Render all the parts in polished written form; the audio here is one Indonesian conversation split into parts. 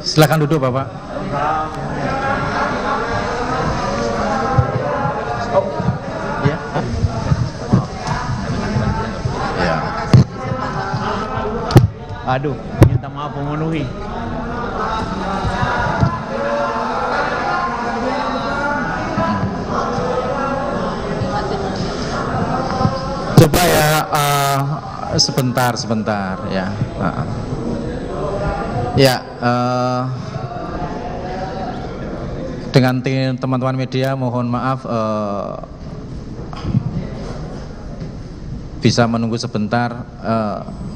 Silakan duduk, Bapak. Ya. Aduh, minta maaf memenuhi. Coba ya, sebentar ya. Ya, dengan teman-teman media mohon maaf bisa menunggu sebentar,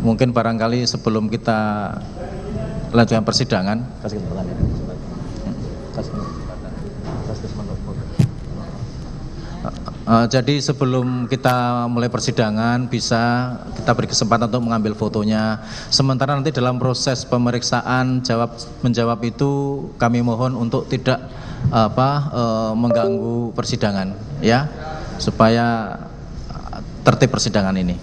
mungkin barangkali sebelum kita lanjutkan persidangan. Jadi sebelum kita mulai persidangan bisa kita beri kesempatan untuk mengambil fotonya. Sementara nanti dalam proses pemeriksaan menjawab itu kami mohon untuk tidak mengganggu persidangan, ya, supaya tertib persidangan ini.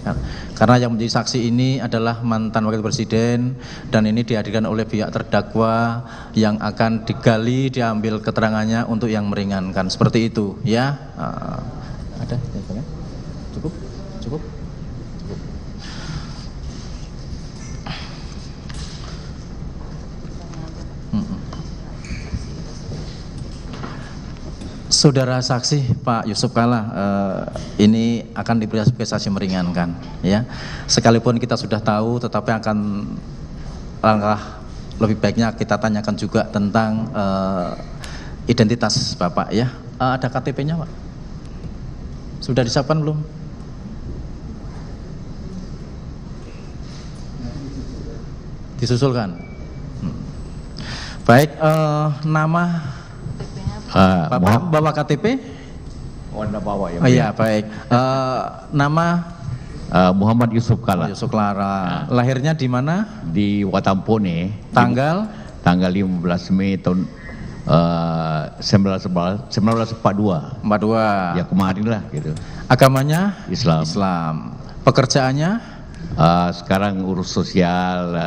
Karena yang menjadi saksi ini adalah mantan wakil presiden dan ini dihadirkan oleh pihak terdakwa yang akan digali, diambil keterangannya untuk yang meringankan. Seperti itu, ya. Ada jawabannya? Cukup? Saudara saksi Pak Yusuf Kalla, ini akan diberi sebagai saksi meringankan, ya. Sekalipun kita sudah tahu, tetapi akan langkah lebih baiknya kita tanyakan juga tentang identitas Bapak, ya. Ada KTP-nya, Pak? Sudah disiapkan belum? Disusulkan. Baik, nama Bapak bawa KTP? Oh, Anda bawa ya. Oh iya, baik. Nama Muhammad Yusuf Kalla. Yusuf Kalla. Lahirnya di mana? Di Watampone. Tanggal 15 Mei tahun 1942. 42. Ya kemarin lah gitu. Agamanya? Islam. Pekerjaannya? Sekarang urus sosial,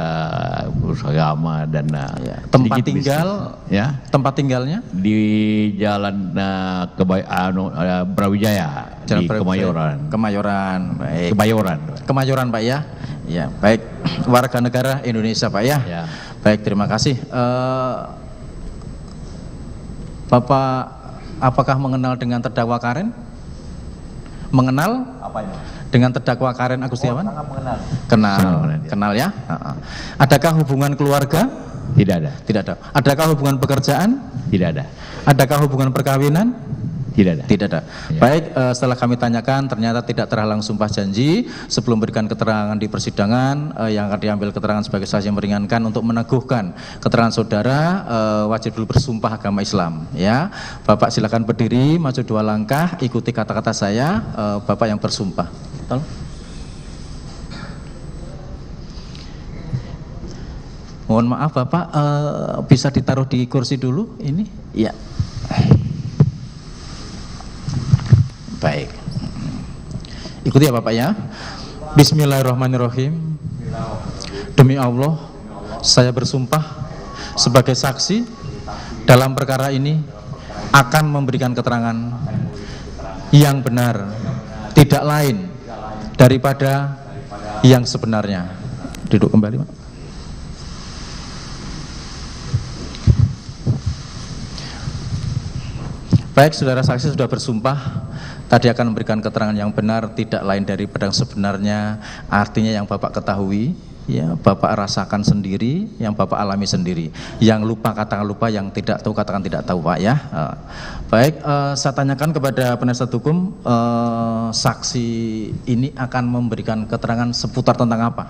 urus agama dan tempat tinggal? Ya. Tempat tinggalnya? Di Jalan Brawijaya, di Kemayoran. Baik. Kemayoran, Pak, ya. Ya, baik. Warga negara Indonesia, Pak, ya. Ya. Baik, terima kasih. Bapak apakah mengenal dengan terdakwa Karen? Mengenal? Apa ini? Dengan terdakwa Karen Agustiawan? Sangat mengenal. Kenal ya? Adakah hubungan keluarga? Tidak ada. Tidak ada. Adakah hubungan pekerjaan? Tidak ada. Adakah hubungan perkawinan? Tidak ada. Tidak ada. Ya. Baik, setelah kami tanyakan ternyata tidak terhalang sumpah janji. Sebelum berikan keterangan di persidangan yang akan diambil keterangan sebagai saksi yang meringankan untuk meneguhkan keterangan saudara, wajib dulu bersumpah agama Islam, ya. Bapak silakan berdiri, maju 2 langkah, ikuti kata-kata saya, Bapak yang bersumpah. Tolong. Mohon maaf Bapak, bisa ditaruh di kursi dulu ini? Iya. Baik. Ikuti ya Bapak, ya. Bismillahirrahmanirrahim. Demi Allah, saya bersumpah sebagai saksi dalam perkara ini akan memberikan keterangan yang benar, tidak lain daripada yang sebenarnya. Duduk kembali, Pak. Baik, saudara saksi sudah bersumpah tadi akan memberikan keterangan yang benar, tidak lain daripada yang sebenarnya, artinya yang Bapak ketahui, ya, Bapak rasakan sendiri, yang Bapak alami sendiri. Yang lupa katakan lupa, yang tidak tahu katakan tidak tahu, Pak, ya. Baik, saya tanyakan kepada penasihat hukum, saksi ini akan memberikan keterangan seputar tentang apa?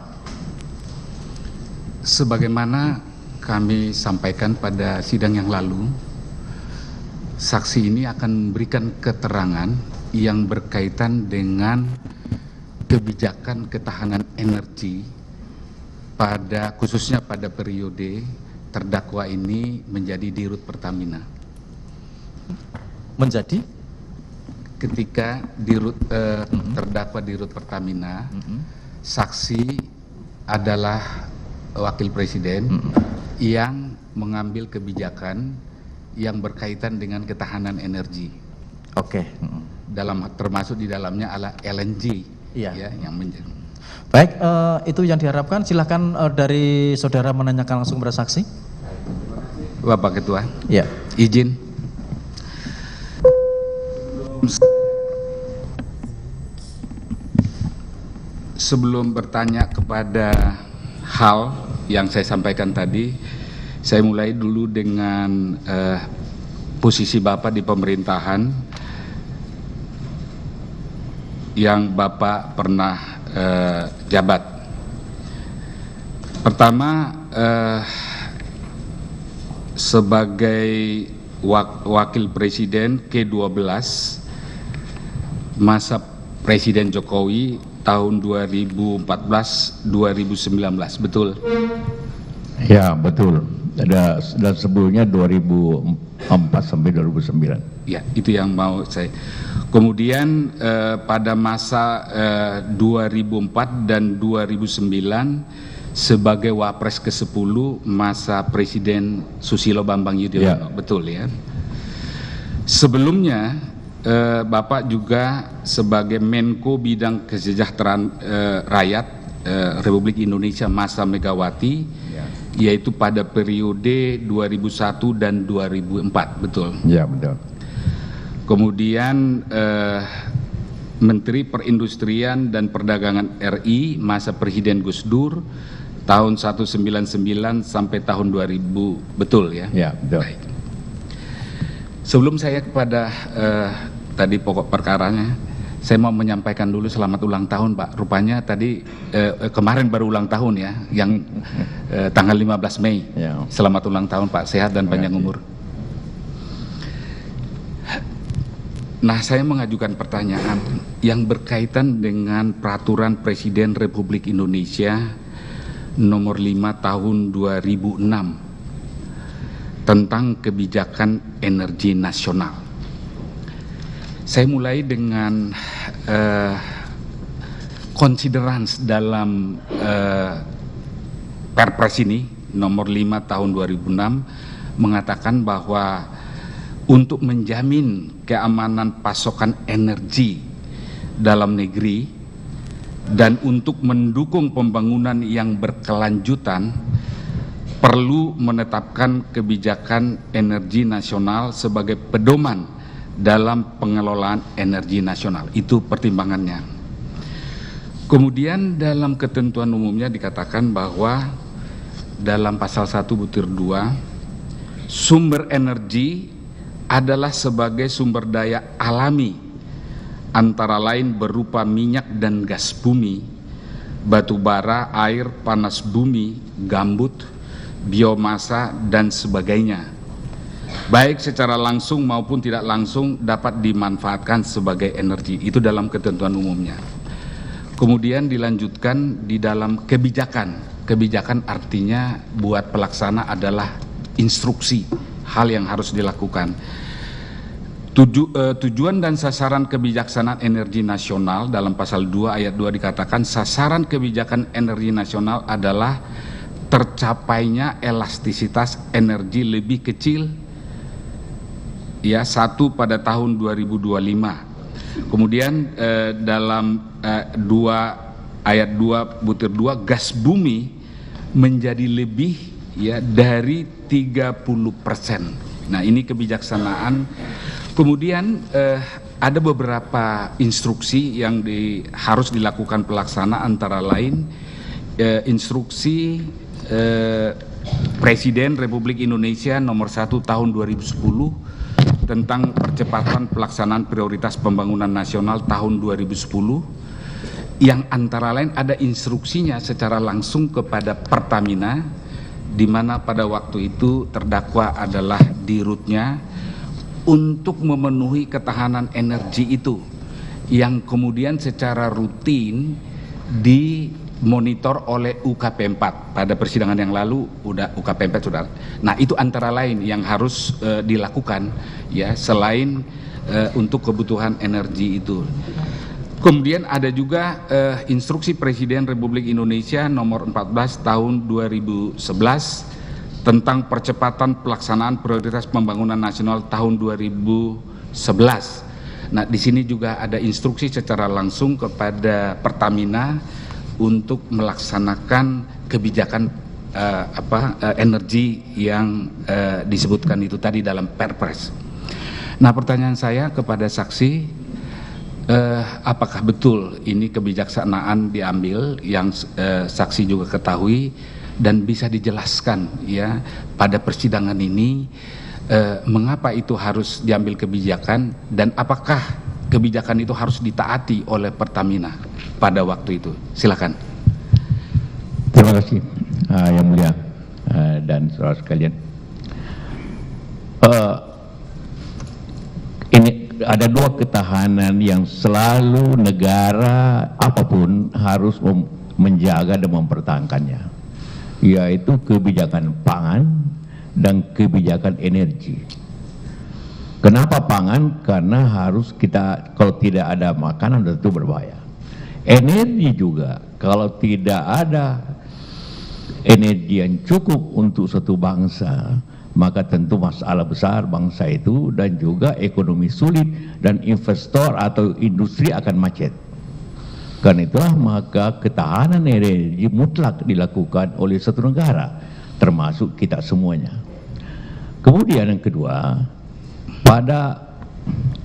Sebagaimana kami sampaikan pada sidang yang lalu, saksi ini akan memberikan keterangan yang berkaitan dengan kebijakan ketahanan energi khususnya pada periode terdakwa ini menjadi Dirut Pertamina. Menjadi Ketika terdakwa Dirut Pertamina, saksi adalah wakil presiden yang mengambil kebijakan yang berkaitan dengan ketahanan energi. Oke. Termasuk di dalamnya adalah LNG. Iya. Ya, yang menjadi. Baik, itu yang diharapkan. Silahkan dari saudara menanyakan langsung kepada saksi. Bapak Ketua, Ya. izin. Sebelum bertanya kepada hal yang saya sampaikan tadi, saya mulai dulu dengan posisi Bapak di pemerintahan yang Bapak pernah jabat. Pertama, sebagai wakil presiden ke-12 masa Presiden Jokowi tahun 2014-2019, betul? Ya, betul. Dan sebelumnya 2004 sampai 2009. Ya, itu yang mau saya. Kemudian pada masa 2004 dan 2009 sebagai Wapres ke-10 masa Presiden Susilo Bambang Yudhoyono, betul ya? Sebelumnya Bapak juga sebagai Menko Bidang Kesejahteraan Rakyat Republik Indonesia masa Megawati, yaitu pada periode 2001 dan 2004, betul? Ya, betul. Kemudian Menteri Perindustrian dan Perdagangan RI masa Presiden Gus Dur tahun 1999 sampai tahun 2000, betul ya? Ya, betul. Baik. Sebelum saya kepada tadi pokok perkaranya, saya mau menyampaikan dulu selamat ulang tahun Pak. Rupanya tadi kemarin baru ulang tahun ya, yang tanggal 15 Mei. Ya. Selamat ulang tahun Pak, sehat dan panjang umur. Nah, saya mengajukan pertanyaan yang berkaitan dengan Peraturan Presiden Republik Indonesia nomor 5 tahun 2006 tentang kebijakan energi nasional. Saya mulai dengan considerance dalam Perpres ini nomor 5 tahun 2006 mengatakan bahwa untuk menjamin keamanan pasokan energi dalam negeri dan untuk mendukung pembangunan yang berkelanjutan perlu menetapkan kebijakan energi nasional sebagai pedoman dalam pengelolaan energi nasional. Itu pertimbangannya. Kemudian dalam ketentuan umumnya dikatakan bahwa dalam pasal 1 butir 2 sumber energi adalah sebagai sumber daya alami antara lain berupa minyak dan gas bumi, batu bara, air panas bumi, gambut, biomasa dan sebagainya, baik secara langsung maupun tidak langsung dapat dimanfaatkan sebagai energi. Itu dalam ketentuan umumnya. Kemudian dilanjutkan di dalam kebijakan. Kebijakan artinya buat pelaksana adalah instruksi, hal yang harus dilakukan. Tujuan dan sasaran kebijaksanaan energi nasional dalam pasal 2 ayat 2 dikatakan sasaran kebijakan energi nasional adalah tercapainya elastisitas energi lebih kecil ya 1 pada tahun 2025. Kemudian dalam 2 ayat 2 butir 2 gas bumi menjadi lebih ya dari 30%. Nah, ini kebijaksanaan. Kemudian ada beberapa instruksi yang harus dilakukan pelaksana, antara lain instruksi Presiden Republik Indonesia nomor 1 tahun 2010 tentang percepatan pelaksanaan prioritas pembangunan nasional tahun 2010, yang antara lain ada instruksinya secara langsung kepada Pertamina, di mana pada waktu itu terdakwa adalah dirutnya, untuk memenuhi ketahanan energi itu, yang kemudian secara rutin dimonitor oleh UKP 4. Pada persidangan yang lalu udah UKP 4 sudah. Nah, itu antara lain yang harus dilakukan ya, selain untuk kebutuhan energi itu. Kemudian ada juga instruksi Presiden Republik Indonesia nomor 14 tahun 2011 tentang percepatan pelaksanaan prioritas pembangunan nasional tahun 2011. Nah, di sini juga ada instruksi secara langsung kepada Pertamina untuk melaksanakan kebijakan energi yang disebutkan itu tadi dalam Perpres. Nah, pertanyaan saya kepada saksi, apakah betul ini kebijaksanaan diambil yang saksi juga ketahui, dan bisa dijelaskan ya pada persidangan ini mengapa itu harus diambil kebijakan, dan apakah kebijakan itu harus ditaati oleh Pertamina pada waktu itu? Silakan. Terima kasih Yang Mulia dan saudara sekalian. Ini ada dua ketahanan yang selalu negara apapun harus menjaga dan mempertahankannya, yaitu kebijakan pangan dan kebijakan energi. Kenapa pangan? Karena harus kita, kalau tidak ada makanan tentu berbahaya. Energi juga, kalau tidak ada energi yang cukup untuk satu bangsa, maka tentu masalah besar bangsa itu, dan juga ekonomi sulit dan investor atau industri akan macet. Karena itulah maka ketahanan energi mutlak dilakukan oleh satu negara, termasuk kita semuanya. Kemudian yang kedua, pada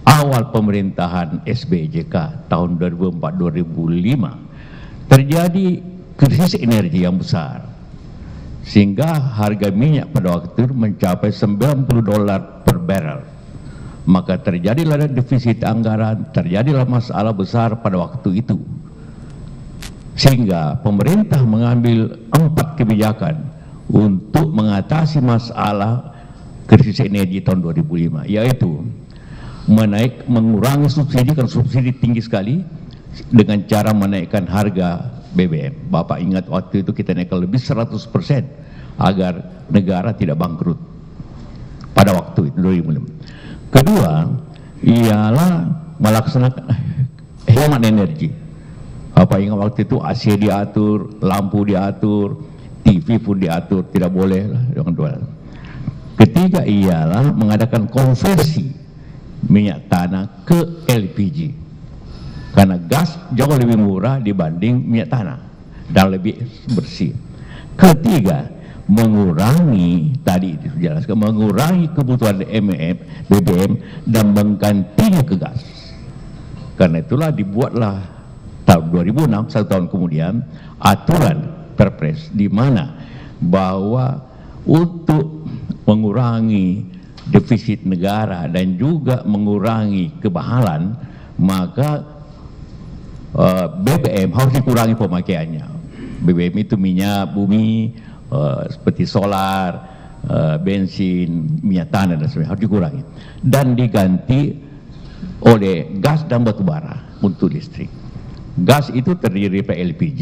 awal pemerintahan SBJK tahun 2004-2005 terjadi krisis energi yang besar, sehingga harga minyak pada waktu itu mencapai $90 per barrel. Maka terjadilah defisit anggaran, terjadilah masalah besar pada waktu itu, sehingga pemerintah mengambil 4 kebijakan untuk mengatasi masalah krisis energi tahun 2005, yaitu mengurangi subsidi, karena subsidi tinggi sekali, dengan cara menaikkan harga BBM. Bapak ingat waktu itu kita naikkan lebih 100% agar negara tidak bangkrut pada waktu itu 2005. Kedua ialah melaksanakan hemat energi. Bapak ingat waktu itu AC diatur, lampu diatur, TV pun diatur, tidak boleh dengan dua. Ketiga ialah mengadakan konversi minyak tanah ke LPG, karena gas jauh lebih murah dibanding minyak tanah dan lebih bersih. Ketiga, mengurangi, tadi dijelaskan, mengurangi kebutuhan BBM dan menggantinya ke gas. Karena itulah dibuatlah tahun 2006, 1 tahun kemudian, aturan Perpres di mana bahwa untuk mengurangi defisit negara dan juga mengurangi kemahalan, maka BBM harus dikurangi pemakaiannya. BBM itu minyak bumi, seperti solar, bensin, minyak tanah dan sebagainya, harus dikurangi dan diganti oleh gas dan batu bara untuk listrik. Gas itu terdiri dari LPG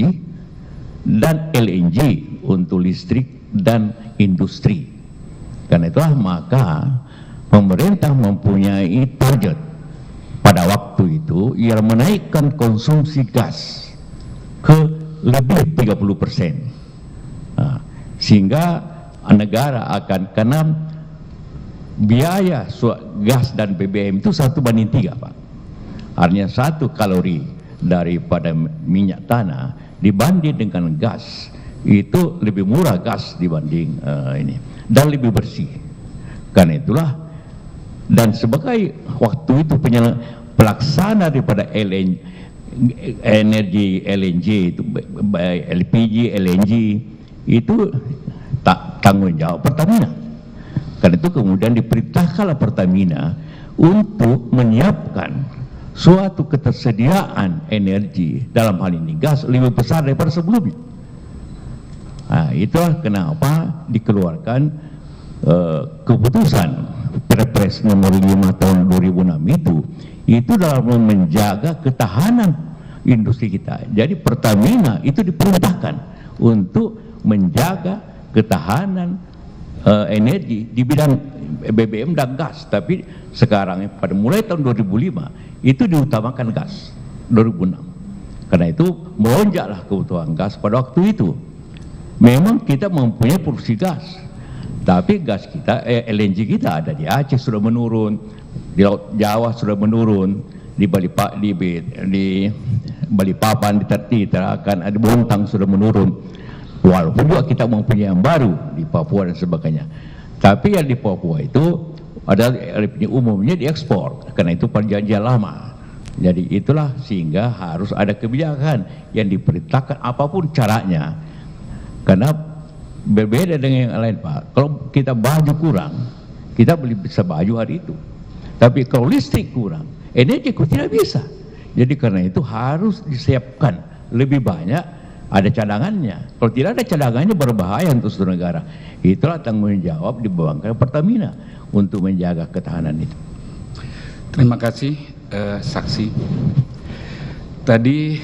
dan LNG untuk listrik dan industri. Karena itulah maka pemerintah mempunyai target pada waktu itu, ia menaikkan konsumsi gas ke lebih 30%. Nah, sehingga negara akan, karena biaya gas dan BBM itu 1:3, Pak. Artinya 1 kalori daripada minyak tanah dibanding dengan gas itu lebih murah gas dibanding ini, dan lebih bersih. Karena itulah, dan sebagai waktu itu pelaksana daripada energi LNG itu, LPG, LNG itu tak tanggung jawab Pertamina. Karena itu kemudian diperintahkanlah Pertamina untuk menyiapkan suatu ketersediaan energi, dalam hal ini gas, lebih besar daripada sebelumnya. Nah, itulah kenapa dikeluarkan keputusan Perpres nomor 5 tahun 2006 itu dalam menjaga ketahanan industri kita. Jadi Pertamina itu diperintahkan untuk menjaga ketahanan energi di bidang BBM dan gas. Tapi sekarang pada mulai tahun 2005 itu diutamakan gas, 2006. Karena itu melonjaklah kebutuhan gas pada waktu itu. Memang kita mempunyai produksi gas, tapi gas kita, LNG kita ada di Aceh sudah menurun, di Laut Jawa sudah menurun, di Balikpapan, di Tarakan, ada Bontang sudah menurun. Walaupun juga kita mempunyai yang baru di Papua dan sebagainya. Tapi yang di Papua itu adalah umumnya diekspor, karena itu perjanjian lama. Jadi itulah sehingga harus ada kebijakan yang diperintahkan apapun caranya. Karena berbeda dengan yang lain, Pak. Kalau kita baju kurang, kita bisa baju hari itu. Tapi kalau listrik kurang, energi tidak bisa. Jadi karena itu harus disiapkan lebih banyak, ada cadangannya. Kalau tidak ada cadangannya berbahaya untuk seluruh negara. Itulah tanggung jawab dibebankan Pertamina untuk menjaga ketahanan itu. Terima kasih, saksi. Tadi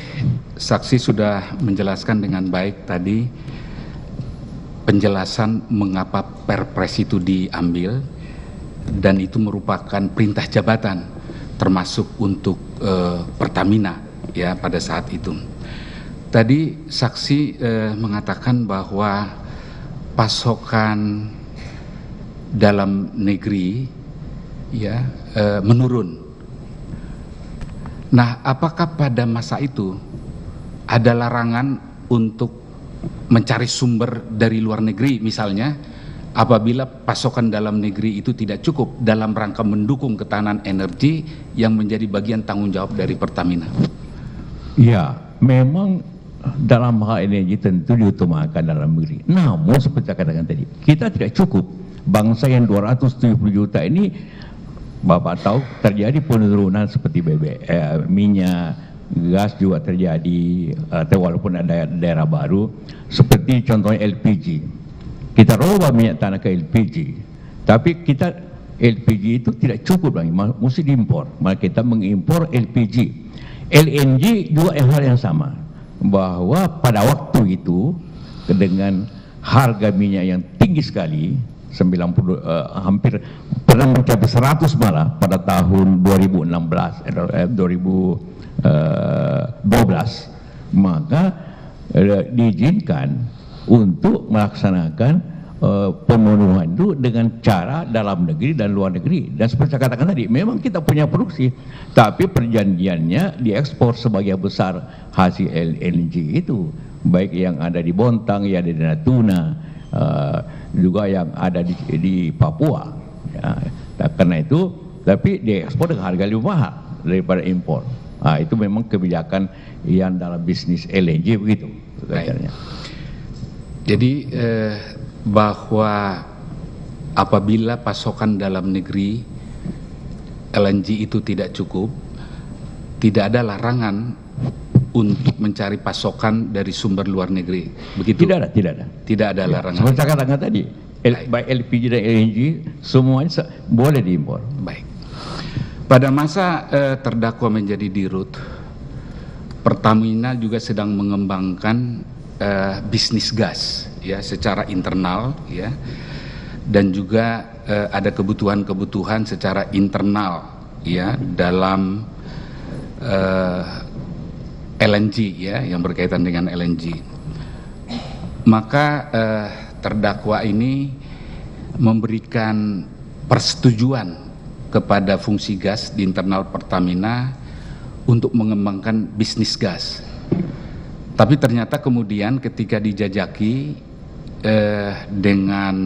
saksi sudah menjelaskan dengan baik tadi penjelasan mengapa Perpres itu diambil, dan itu merupakan perintah jabatan termasuk untuk Pertamina ya pada saat itu. Tadi saksi mengatakan bahwa pasokan dalam negeri ya menurun. Nah, apakah pada masa itu ada larangan untuk mencari sumber dari luar negeri, misalnya apabila pasokan dalam negeri itu tidak cukup dalam rangka mendukung ketahanan energi yang menjadi bagian tanggung jawab dari Pertamina? Ya, memang dalam hal energi tentu diutamakan dalam negeri. Namun seperti saya katakan tadi, kita tidak cukup. Bangsa yang 270 juta ini, Bapak tahu terjadi penurunan seperti minyak, gas juga terjadi, walaupun ada daerah baru, seperti contohnya LPG. Kita roba minyak tanah ke LPG, tapi kita LPG itu tidak cukup lagi, mesti diimpor. Maka kita mengimpor LPG. LNG juga hal yang sama, bahwa pada waktu itu dengan harga minyak yang tinggi sekali, 90 hampir pernah mencapai 100 malah pada tahun 2012, maka diizinkan untuk melaksanakan pemenuhan itu dengan cara dalam negeri dan luar negeri. Dan seperti saya katakan tadi, memang kita punya produksi, tapi perjanjiannya diekspor sebagian besar hasil LNG itu, baik yang ada di Bontang, yang ada di Natuna, juga yang ada di Papua ya. Karena itu, tapi diekspor dengan harga lebih mahal daripada impor. Itu memang kebijakan yang dalam bisnis LNG begitu. Jadi bahwa apabila pasokan dalam negeri LNG itu tidak cukup, tidak ada larangan untuk mencari pasokan dari sumber luar negeri, begitu? Tidak ada. Tidak ada larangan. Seperti saya katakan tadi, baik LPG dan LNG semuanya boleh diimpor. Baik. Pada masa terdakwa menjadi dirut, Pertamina juga sedang mengembangkan bisnis gas ya secara internal ya, dan juga ada kebutuhan-kebutuhan secara internal ya dalam LNG ya, yang berkaitan dengan LNG. Maka terdakwa ini memberikan persetujuan kepada fungsi gas di internal Pertamina untuk mengembangkan bisnis gas. Tapi ternyata kemudian ketika dijajaki dengan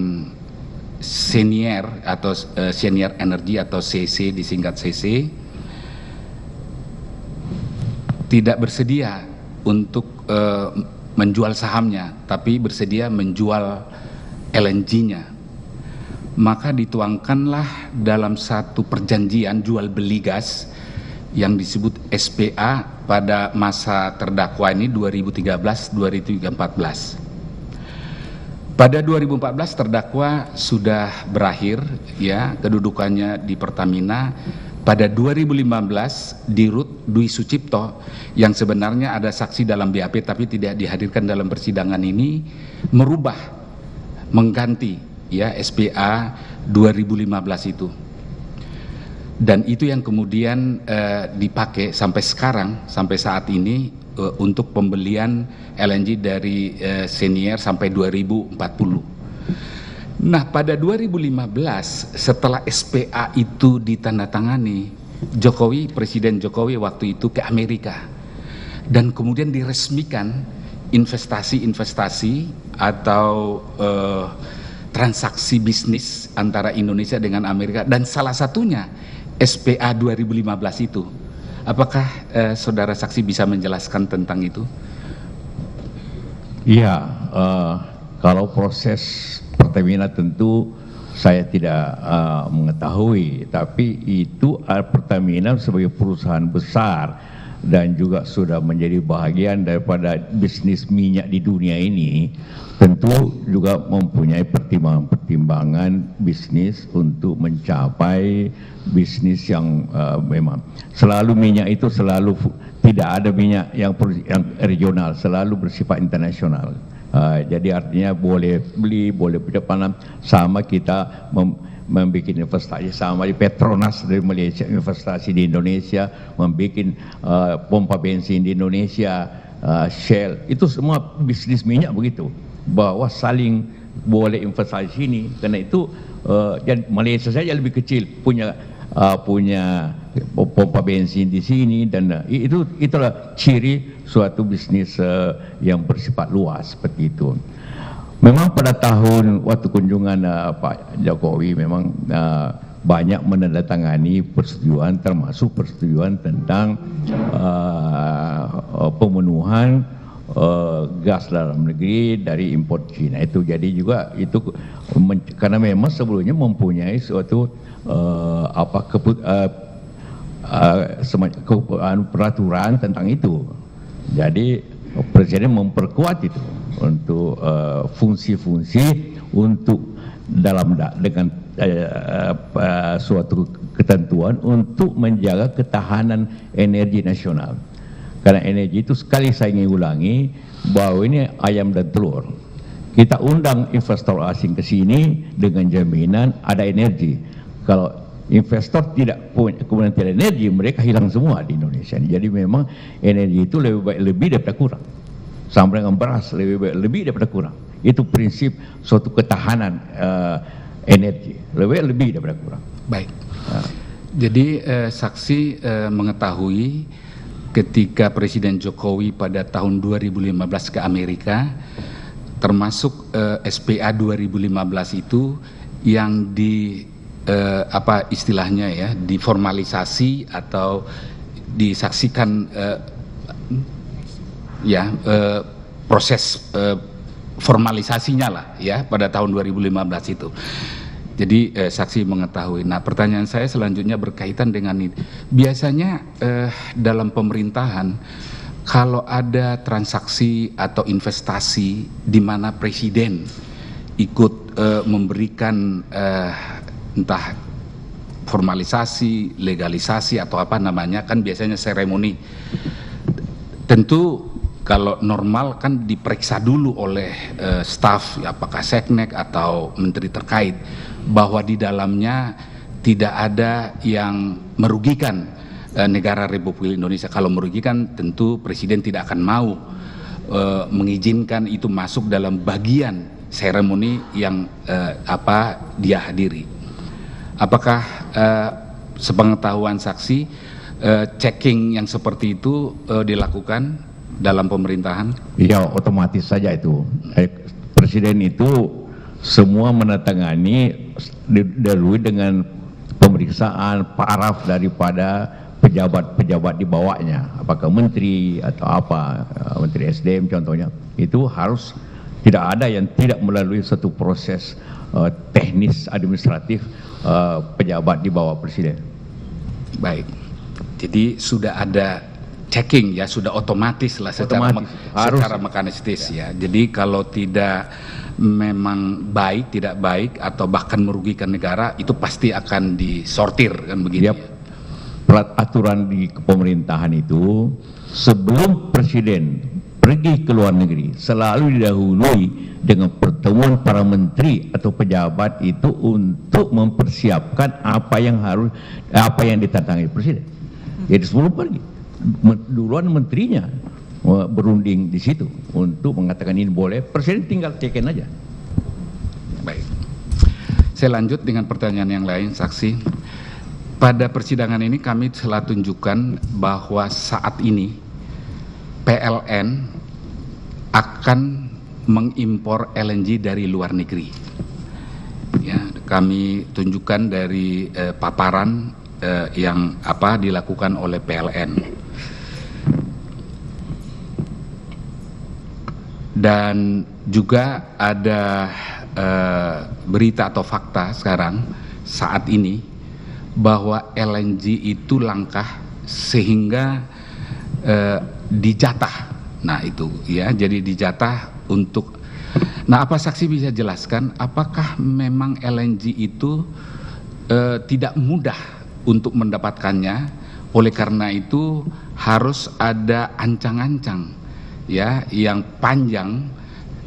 Senior atau Senior Energy atau CC, disingkat CC, tidak bersedia untuk menjual sahamnya, tapi bersedia menjual LNG-nya. Maka dituangkanlah dalam satu perjanjian jual beli gas yang disebut SPA pada masa terdakwa ini 2013-2014. Pada 2014 terdakwa sudah berakhir ya kedudukannya di Pertamina, pada 2015 di Rut Dwi Sucipto yang sebenarnya ada saksi dalam BAP tapi tidak dihadirkan dalam persidangan ini, mengganti ya SPA 2015 itu. Dan itu yang kemudian dipakai sampai sekarang, sampai saat ini untuk pembelian LNG dari Senior sampai 2040. Nah, pada 2015 setelah SPA itu ditandatangani, Presiden Jokowi waktu itu ke Amerika dan kemudian diresmikan investasi atau transaksi bisnis antara Indonesia dengan Amerika, dan salah satunya SPA 2015 itu. Apakah saudara saksi bisa menjelaskan tentang itu? Iya, kalau proses Pertamina tentu saya tidak mengetahui, tapi itu Pertamina sebagai perusahaan besar dan juga sudah menjadi bahagian daripada bisnis minyak di dunia ini, tentu juga mempunyai pertimbangan-pertimbangan bisnis untuk mencapai bisnis yang memang selalu minyak itu selalu tidak ada minyak yang regional, selalu bersifat internasional. Jadi artinya boleh beli, boleh berdepan, sama kita membuat investasi sama di Petronas dari Malaysia, investasi di Indonesia, membuat pompa bensin di Indonesia, Shell, itu semua bisnis minyak begitu, bahwa saling boleh investasi sini. Karena itu Malaysia saja lebih kecil punya pompa bensin di sini, dan itulah ciri suatu bisnis yang bersifat luas seperti itu. Memang pada tahun waktu kunjungan Pak Jokowi memang banyak menandatangani persetujuan, termasuk persetujuan tentang pemenuhan gas dalam negeri dari import Cina itu. Jadi juga itu karena memang sebelumnya mempunyai suatu peraturan tentang itu. Jadi Presiden memperkuat itu untuk fungsi-fungsi untuk dengan suatu ketentuan untuk menjaga ketahanan energi nasional. Karena energi itu, sekali saya ingin ulangi bahwa ini ayam dan telur. Kita undang investor asing ke sini dengan jaminan ada energi. Kalau investor tidak punya, kemudian tidak energi, mereka hilang semua di Indonesia. Jadi memang energi itu lebih baik lebih daripada kurang. Sama dengan beras, lebih baik lebih daripada kurang. Itu prinsip suatu ketahanan energi, lebih daripada kurang. Baik. Jadi saksi mengetahui ketika Presiden Jokowi pada tahun 2015 ke Amerika, termasuk SPA 2015 itu yang istilahnya ya, diformalisasi atau disaksikan proses formalisasinya lah ya pada tahun 2015 itu. Jadi saksi mengetahui. Nah, pertanyaan saya selanjutnya berkaitan dengan ini. Biasanya dalam pemerintahan kalau ada transaksi atau investasi di mana presiden ikut memberikan entah formalisasi, legalisasi atau apa namanya, kan biasanya seremoni. Tentu kalau normal kan diperiksa dulu oleh staf, ya, apakah seknek atau menteri terkait, bahwa di dalamnya tidak ada yang merugikan negara Republik Indonesia. Kalau merugikan tentu presiden tidak akan mau mengizinkan itu masuk dalam bagian seremoni yang dia hadiri. Apakah sepengetahuan saksi checking yang seperti itu dilakukan dalam pemerintahan? Ya, otomatis saja itu. Presiden itu semua menandatangani didahului dengan pemeriksaan paraf daripada pejabat-pejabat di bawahnya, apakah menteri atau apa, menteri SDM contohnya, itu harus tidak ada yang tidak melalui satu proses teknis administratif pejabat di bawah presiden. Baik, jadi sudah ada checking ya, sudah otomatis lah secara mekanistis ya. Jadi kalau tidak memang baik, tidak baik atau bahkan merugikan negara, itu pasti akan disortir kan begitu. Yep. Ya. aturan di pemerintahan itu, sebelum presiden pergi ke luar negeri selalu didahului dengan pertemuan para menteri atau pejabat itu untuk mempersiapkan apa yang ditandatangani presiden. Jadi sebelum pergi, duluan menterinya berunding di situ untuk mengatakan ini boleh, presiden tinggal ceken aja. Baik. Saya lanjut dengan pertanyaan yang lain, saksi. Pada persidangan ini kami telah tunjukkan bahwa saat ini PLN akan mengimpor LNG dari luar negeri. Ya, kami tunjukkan dari paparan yang dilakukan oleh PLN. Dan juga ada berita atau fakta sekarang saat ini bahwa LNG itu langka sehingga dijatah. Nah itu ya, jadi dijatah untuk. Nah, apa saksi bisa jelaskan apakah memang LNG itu tidak mudah untuk mendapatkannya, oleh karena itu harus ada ancang-ancang ya yang panjang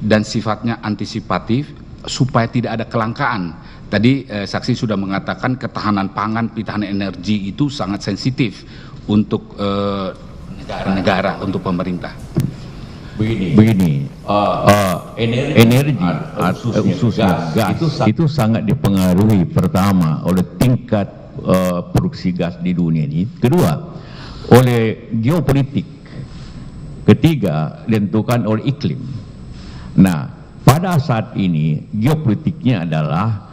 dan sifatnya antisipatif supaya tidak ada kelangkaan. Tadi saksi sudah mengatakan ketahanan pangan, ketahanan energi itu sangat sensitif untuk negara, untuk pemerintah. Begini, energi khususnya gas itu sangat dipengaruhi pertama oleh tingkat produksi gas di dunia ini, kedua oleh geopolitik, ketiga ditentukan oleh iklim. Nah, pada saat ini geopolitiknya adalah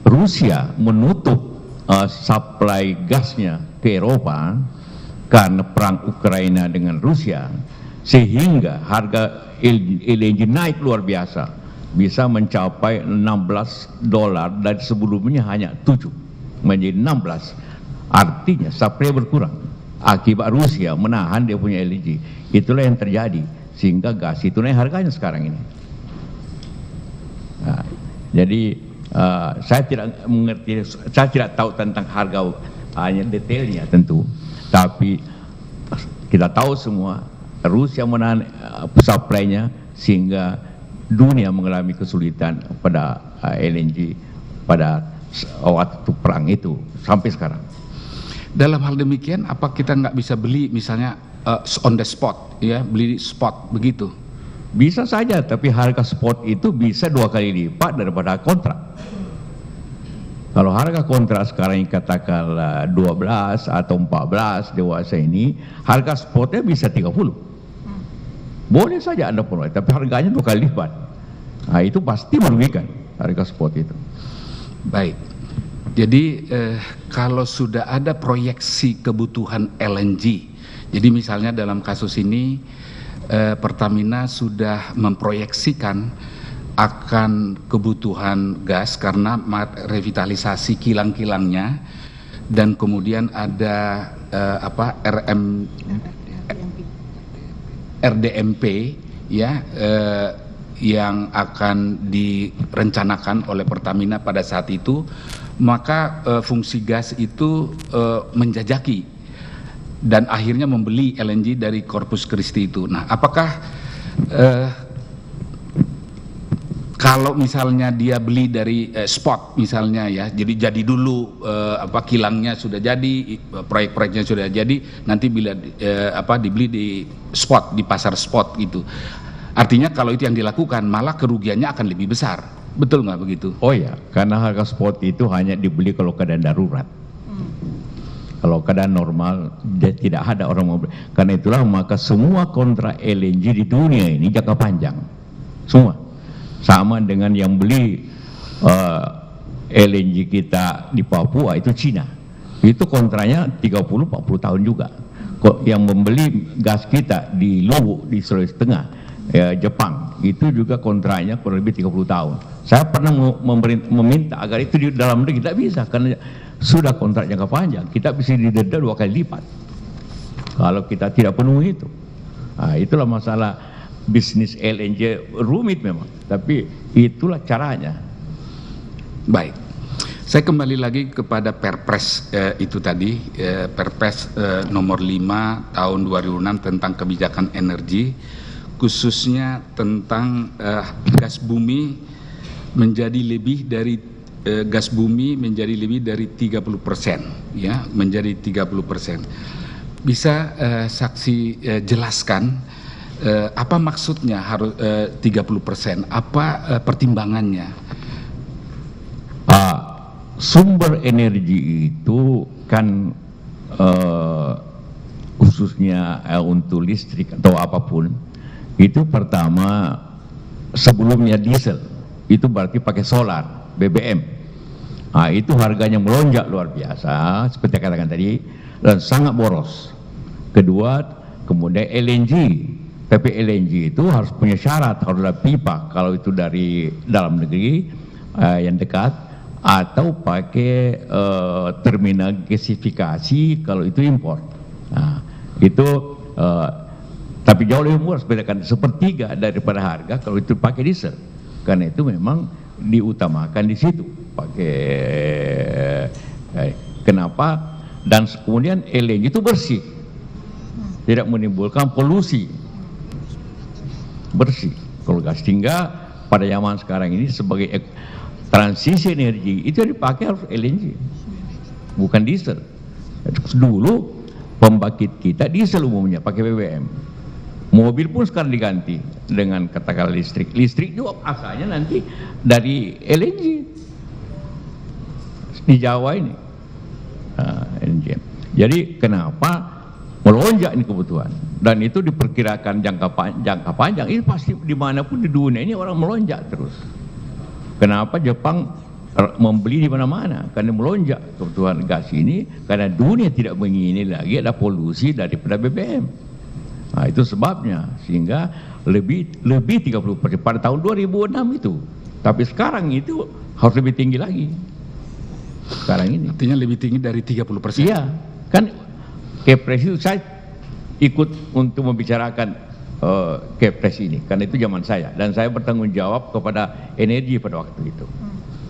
Rusia menutup suplai gasnya ke Eropa karena perang Ukraina dengan Rusia, sehingga harga LNG naik luar biasa, bisa mencapai $16 dari sebelumnya hanya 7 menjadi 16. Artinya supply berkurang akibat Rusia menahan dia punya LNG. Itulah yang terjadi sehingga gas itu naik harganya sekarang ini. Nah, jadi saya tidak mengerti, saya tidak tahu tentang harga hanya detailnya tentu, tapi kita tahu semua Rusia menahan supply-nya sehingga dunia mengalami kesulitan pada LNG pada waktu perang itu sampai sekarang. Dalam hal demikian, apa kita nggak bisa beli misalnya on the spot, ya, beli spot begitu? Bisa saja, tapi harga spot itu bisa 2 kali lipat daripada kontrak. Kalau harga kontrak sekarang yang katakanlah 12 atau 14 dewasa ini, harga spotnya bisa 30. Boleh saja Anda peroleh, tapi harganya 2 kali lipat. Nah, itu pasti merugikan harga spot itu. Baik. Jadi kalau sudah ada proyeksi kebutuhan LNG, jadi misalnya dalam kasus ini Pertamina sudah memproyeksikan akan kebutuhan gas karena revitalisasi kilang-kilangnya, dan kemudian ada RDMP ya yang akan direncanakan oleh Pertamina pada saat itu, maka fungsi gas itu menjajaki dan akhirnya membeli LNG dari Corpus Christi itu. Nah, apakah kalau misalnya dia beli dari spot misalnya ya, jadi dulu kilangnya sudah jadi, proyek-proyeknya sudah jadi, nanti bila dibeli di spot, di pasar spot gitu. Artinya kalau itu yang dilakukan malah kerugiannya akan lebih besar. Betul nggak begitu? Oh ya, karena harga spot itu hanya dibeli kalau keadaan darurat. Kalau keadaan normal dia tidak ada orang mau beli. Karena itulah maka semua kontrak LNG di dunia ini jangka panjang. Semua. Sama dengan yang beli LNG kita di Papua itu Cina. Itu kontraknya 30-40 tahun juga. Yang membeli gas kita di Luwu di Sulawesi Tengah, Jepang, itu juga kontraknya kurang lebih 30 tahun. Saya pernah meminta agar itu di dalam negeri, tidak bisa karena sudah kontrak jangka panjang, kita bisa didenda 2 kali lipat kalau kita tidak penuhi itu. Nah, itulah masalah bisnis LNG, rumit memang, tapi itulah caranya. Baik, Saya kembali lagi kepada Perpres itu tadi, Perpres nomor 5 tahun 2006 tentang kebijakan energi, khususnya tentang gas bumi menjadi lebih dari 30%, ya, menjadi 30%. Bisa saksi jelaskan apa maksudnya harus 30%? Apa pertimbangannya? Sumber energi itu kan khususnya untuk listrik atau apapun itu pertama sebelumnya diesel itu berarti pakai solar, BBM. Nah, itu harganya melonjak luar biasa seperti yang katakan tadi dan sangat boros. Kedua, kemudian LNG. Tapi LNG itu harus punya syarat, harus ada pipa kalau itu dari dalam negeri yang dekat, atau pakai terminal gasifikasi kalau itu impor. Nah, itu tapi jauh lebih murah, sepertiga daripada harga kalau itu pakai diesel. Karena itu memang diutamakan di situ pakai kenapa? Dan kemudian LNG itu bersih, tidak menimbulkan polusi, bersih. Kalau gas, hingga pada zaman sekarang ini sebagai transisi energi itu yang dipakai harus LNG, bukan diesel. Dulu pembangkit kita diesel umumnya pakai BBM. Mobil pun sekarang diganti dengan katakanlah listrik. Listrik juga asalnya nanti dari LNG di Jawa ini. LNG. Jadi kenapa melonjak ini kebutuhan? Dan itu diperkirakan jangka panjang. Ini pasti dimanapun di dunia ini orang melonjak terus. Kenapa Jepang membeli di mana-mana? Karena melonjak kebutuhan gas ini, karena dunia tidak mengingini lagi ada polusi daripada BBM. Nah, itu sebabnya, sehingga lebih 30% pada tahun 2006 itu. Tapi sekarang itu harus lebih tinggi lagi. Sekarang ini. Artinya lebih tinggi dari 30%. Iya, kan Kepres itu saya ikut untuk membicarakan Kepres ini, karena itu zaman saya, dan saya bertanggung jawab kepada energi pada waktu itu.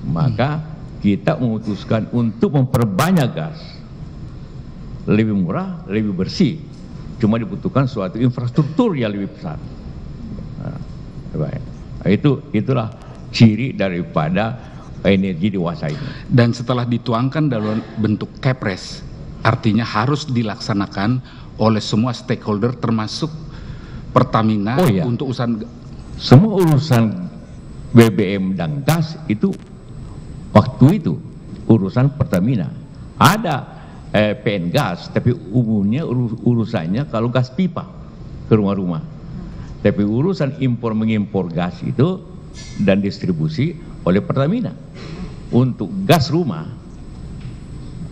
Maka kita memutuskan untuk memperbanyak gas, lebih murah, lebih bersih. Cuma dibutuhkan suatu infrastruktur yang lebih besar. Itulah ciri daripada energi dewasa ini. Dan setelah dituangkan dalam bentuk Kepres, artinya harus dilaksanakan oleh semua stakeholder termasuk Pertamina. Untuk semua urusan BBM dan gas itu waktu itu urusan Pertamina. Ada PN gas, tapi umumnya urusannya kalau gas pipa ke rumah-rumah. Tapi urusan impor mengimpor gas itu dan distribusi oleh Pertamina. Untuk gas rumah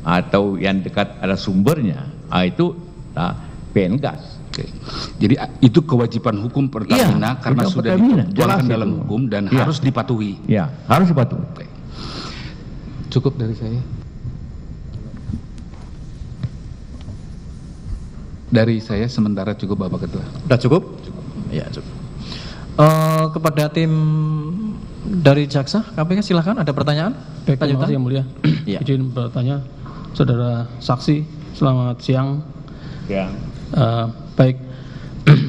atau yang dekat ada sumbernya, itu PN gas. Jadi itu kewajiban hukum Pertamina, karena sudah dituangkan dalam hukum dan harus dipatuhi. Ya, harus dipatuhi. Cukup dari saya. Dari saya sementara cukup, Bapak Ketua. Sudah cukup? Ya, cukup. Kepada tim dari jaksa KPK silakan, ada pertanyaan? Baik, terima kasih yang mulia. Ya. Izin bertanya, saudara saksi, selamat siang. Ya. Baik,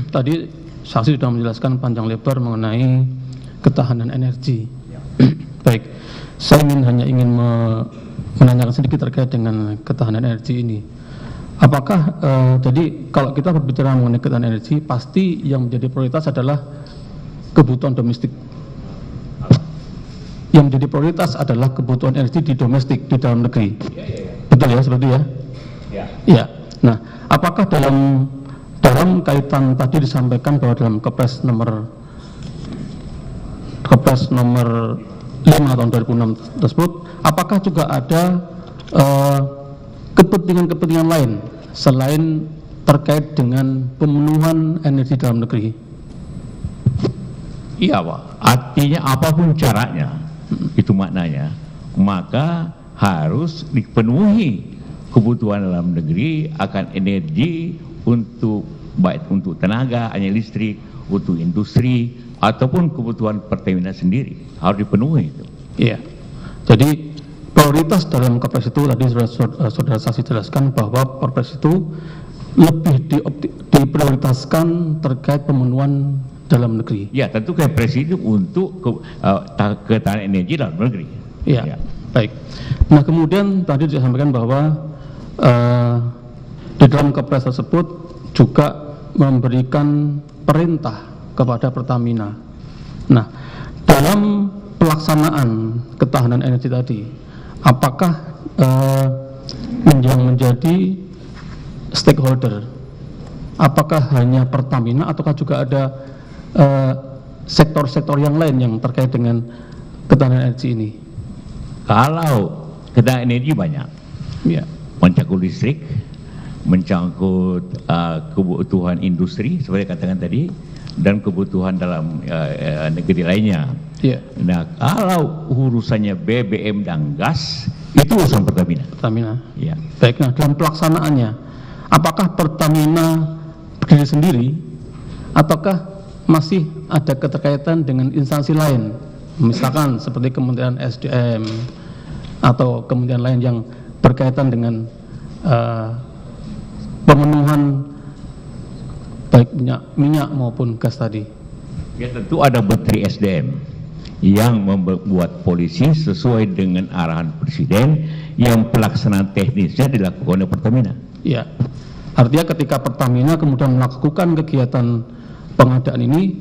tadi saksi sudah menjelaskan panjang lebar mengenai ketahanan energi. Baik, saya hanya ingin menanyakan sedikit terkait dengan ketahanan energi ini. Apakah jadi kalau kita berbicara mengenai ketahanan energi, pasti yang menjadi prioritas adalah kebutuhan domestik. Yang menjadi prioritas adalah kebutuhan energi di domestik, di dalam negeri. Betul ya, seperti ya? Ya. Nah, apakah dalam kaitan tadi disampaikan bahwa dalam Kepres nomor 5 tahun 2006 tersebut, apakah juga ada kepentingan-kepentingan lain selain terkait dengan pemenuhan energi dalam negeri? Iya, Pak. Artinya apapun caranya, itu maknanya, maka harus dipenuhi kebutuhan dalam negeri akan energi untuk baik untuk tenaga, hanya listrik, untuk industri ataupun kebutuhan Pertamina sendiri harus dipenuhi itu. Iya. Jadi prioritas dalam Perpres itu tadi saudara saksi jelaskan bahwa Perpres itu lebih diprioritaskan terkait pemenuhan dalam negeri. Ya, tentu Kepres itu untuk ketahanan energi dalam negeri. Ya, baik. Nah, kemudian tadi disampaikan bahwa di dalam Kepres tersebut juga memberikan perintah kepada Pertamina. Nah, dalam pelaksanaan ketahanan energi tadi, apakah yang menjadi stakeholder, apakah hanya Pertamina ataukah juga ada sektor-sektor yang lain yang terkait dengan ketahanan energi ini? Kalau ketahanan energi banyak, Ya, mencangkut listrik, mencangkut kebutuhan industri seperti katakan tadi, dan kebutuhan dalam negeri lainnya. ya, Nah, kalau urusannya BBM dan gas itu urusan Pertamina. Pertamina. Ya. Baik, nah dalam pelaksanaannya, apakah Pertamina berdiri sendiri, ataukah masih ada keterkaitan dengan instansi lain, misalkan seperti Kementerian SDM atau kementerian lain yang berkaitan dengan pemenuhan baik minyak maupun gas tadi? Ya, tentu ada Menteri SDM yang membuat polisi sesuai dengan arahan Presiden, yang pelaksanaan teknisnya dilakukan oleh Pertamina. Ya, artinya ketika Pertamina kemudian melakukan kegiatan pengadaan ini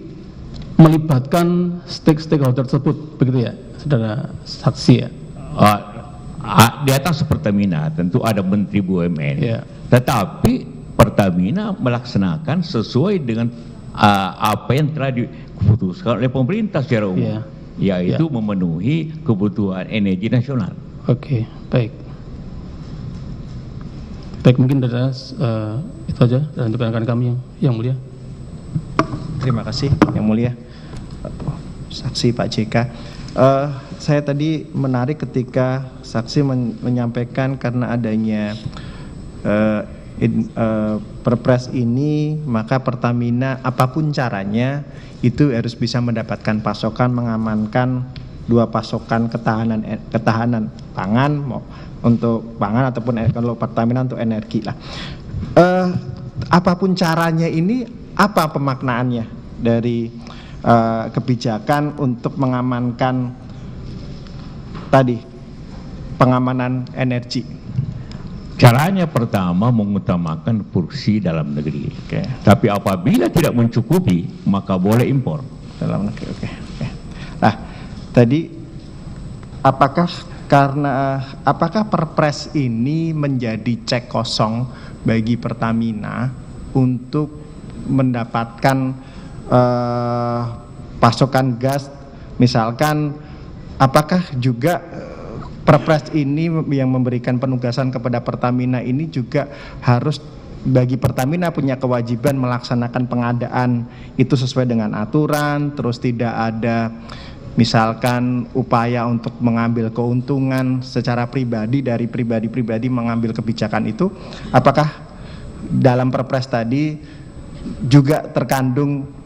melibatkan stakeholder tersebut, begitu ya, saudara saksi ya? Di atas Pertamina tentu ada Menteri BUMN, Ya. tetapi Pertamina melaksanakan sesuai dengan apa yang telah diputuskan oleh pemerintah secara umum, yaitu memenuhi kebutuhan energi nasional. Oke, baik. Baik, mungkin dari itu aja dan untuk rekan kami yang mulia. Terima kasih yang mulia saksi Pak JK. Saya tadi menarik ketika saksi menyampaikan karena adanya Perpres ini, maka Pertamina apapun caranya itu harus bisa mendapatkan pasokan, mengamankan dua pasokan ketahanan pangan untuk pangan ataupun kalau Pertamina untuk energi lah. Apapun caranya ini, apa pemaknaannya dari kebijakan untuk mengamankan tadi pengamanan energi? Caranya pertama mengutamakan produksi dalam negeri. Tapi apabila tidak mencukupi, maka boleh impor. Dalam negeri, oke. Nah, tadi apakah Perpres ini menjadi cek kosong bagi Pertamina untuk mendapatkan pasokan gas, misalkan apakah juga Perpres ini yang memberikan penugasan kepada Pertamina ini juga harus bagi Pertamina punya kewajiban melaksanakan pengadaan itu sesuai dengan aturan, terus tidak ada misalkan upaya untuk mengambil keuntungan secara pribadi dari pribadi-pribadi mengambil kebijakan itu. Apakah dalam Perpres tadi juga terkandung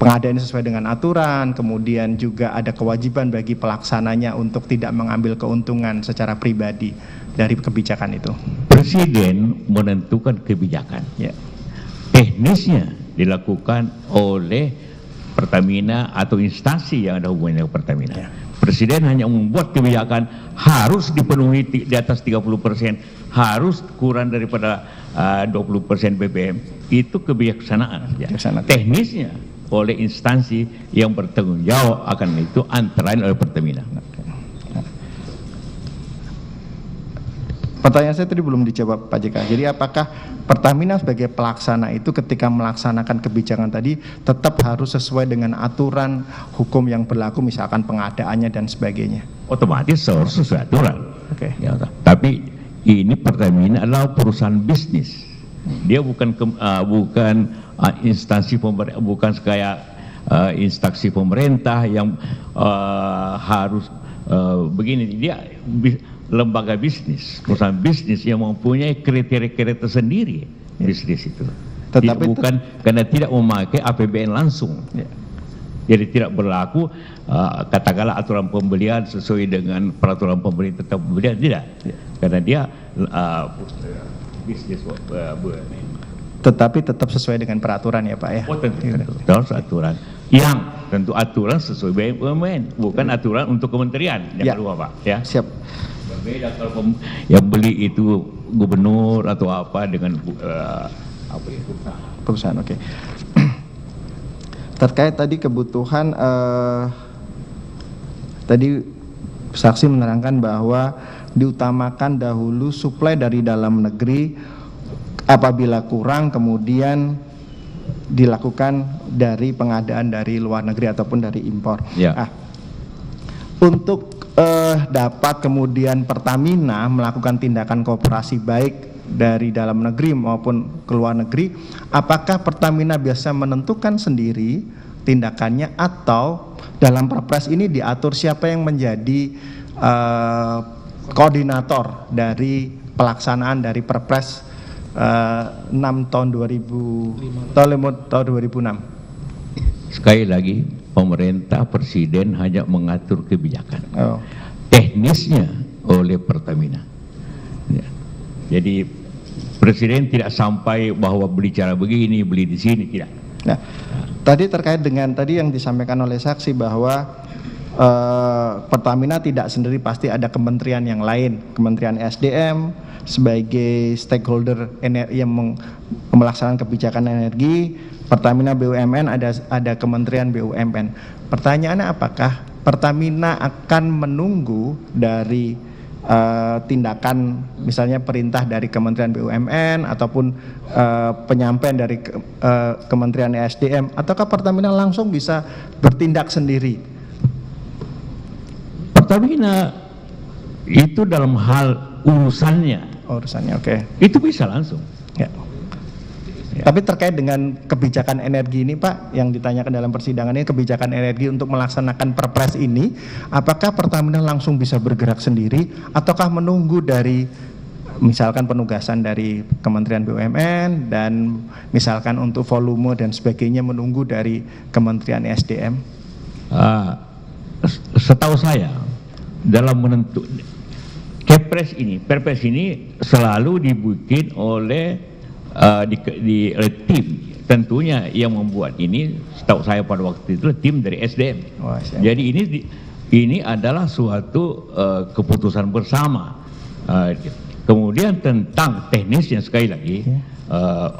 pengadaan sesuai dengan aturan, kemudian juga ada kewajiban bagi pelaksananya untuk tidak mengambil keuntungan secara pribadi dari kebijakan itu? Presiden menentukan kebijakan. Ya. Teknisnya dilakukan oleh Pertamina atau instansi yang ada hubungannya dengan Pertamina. Ya. Presiden hanya membuat kebijakan harus dipenuhi di atas 30%, harus kurang daripada 20% BBM. Itu kebijaksanaan. Ya. Teknisnya oleh instansi yang bertanggung jawab akan itu, antara lain oleh Pertamina. Pertanyaan saya tadi belum dijawab Pak JK. Jadi apakah Pertamina sebagai pelaksana itu ketika melaksanakan kebijakan tadi tetap harus sesuai dengan aturan hukum yang berlaku, misalkan pengadaannya dan sebagainya? Otomatis harus sesuai aturan. Oke. Ya, tapi ini Pertamina adalah perusahaan bisnis. Dia bukan instansi pemerintah, bukan kayak instansi pemerintah yang harus begini. Dia lembaga bisnis, perusahaan bisnis yang mempunyai kriteria-kriteria tersendiri bisnis itu. Tetapi bukan karena tidak memakai APBN langsung. Jadi tidak berlaku katakanlah aturan pembelian sesuai dengan peraturan pemerintah tentang pembelian, tidak. Karena dia bisnis BUMN. Tetapi tetap sesuai dengan peraturan ya Pak ya. Oh tentu, harus aturan. Yang tentu aturan sesuai BUMN, bukan aturan untuk kementerian. Jangan lupa Pak. Ya. Siap. Berbeda kalau yang beli itu gubernur atau apa dengan apa itu Perusahaan. Oke. Terkait tadi kebutuhan, tadi saksi menerangkan bahwa diutamakan dahulu suplai dari dalam negeri. Apabila kurang kemudian dilakukan dari pengadaan dari luar negeri ataupun dari impor. Ya. Untuk dapat kemudian Pertamina melakukan tindakan kooperasi baik dari dalam negeri maupun ke luar negeri, apakah Pertamina biasa menentukan sendiri tindakannya atau dalam Perpres ini diatur siapa yang menjadi koordinator dari pelaksanaan dari Perpres 6 tahun 2006. Sekali lagi, pemerintah presiden hanya mengatur kebijakan. Teknisnya oleh Pertamina. Ya. Jadi presiden tidak sampai bahwa beli cara begini, beli di sini, tidak. Nah, tadi terkait dengan tadi yang disampaikan oleh saksi bahwa Pertamina tidak sendiri, pasti ada kementerian yang lain, Kementerian SDM sebagai stakeholder yang melaksanakan kebijakan energi, Pertamina BUMN ada Kementerian BUMN. Pertanyaannya apakah Pertamina akan menunggu dari tindakan misalnya perintah dari Kementerian BUMN ataupun penyampaian dari Kementerian SDM, ataukah Pertamina langsung bisa bertindak sendiri? Pertamina itu dalam hal urusannya, oke. itu bisa langsung. Ya. Tapi terkait dengan kebijakan energi ini Pak, yang ditanyakan dalam persidangan ini, kebijakan energi untuk melaksanakan Perpres ini, apakah Pertamina langsung bisa bergerak sendiri ataukah menunggu dari misalkan penugasan dari Kementerian BUMN dan misalkan untuk volume dan sebagainya menunggu dari Kementerian SDM? Setahu saya dalam menentu Perpres ini selalu dibikin oleh tim. Tentunya yang membuat ini, setahu saya pada waktu itu tim dari SDM. Jadi ini adalah suatu keputusan bersama. Kemudian tentang teknisnya sekali lagi,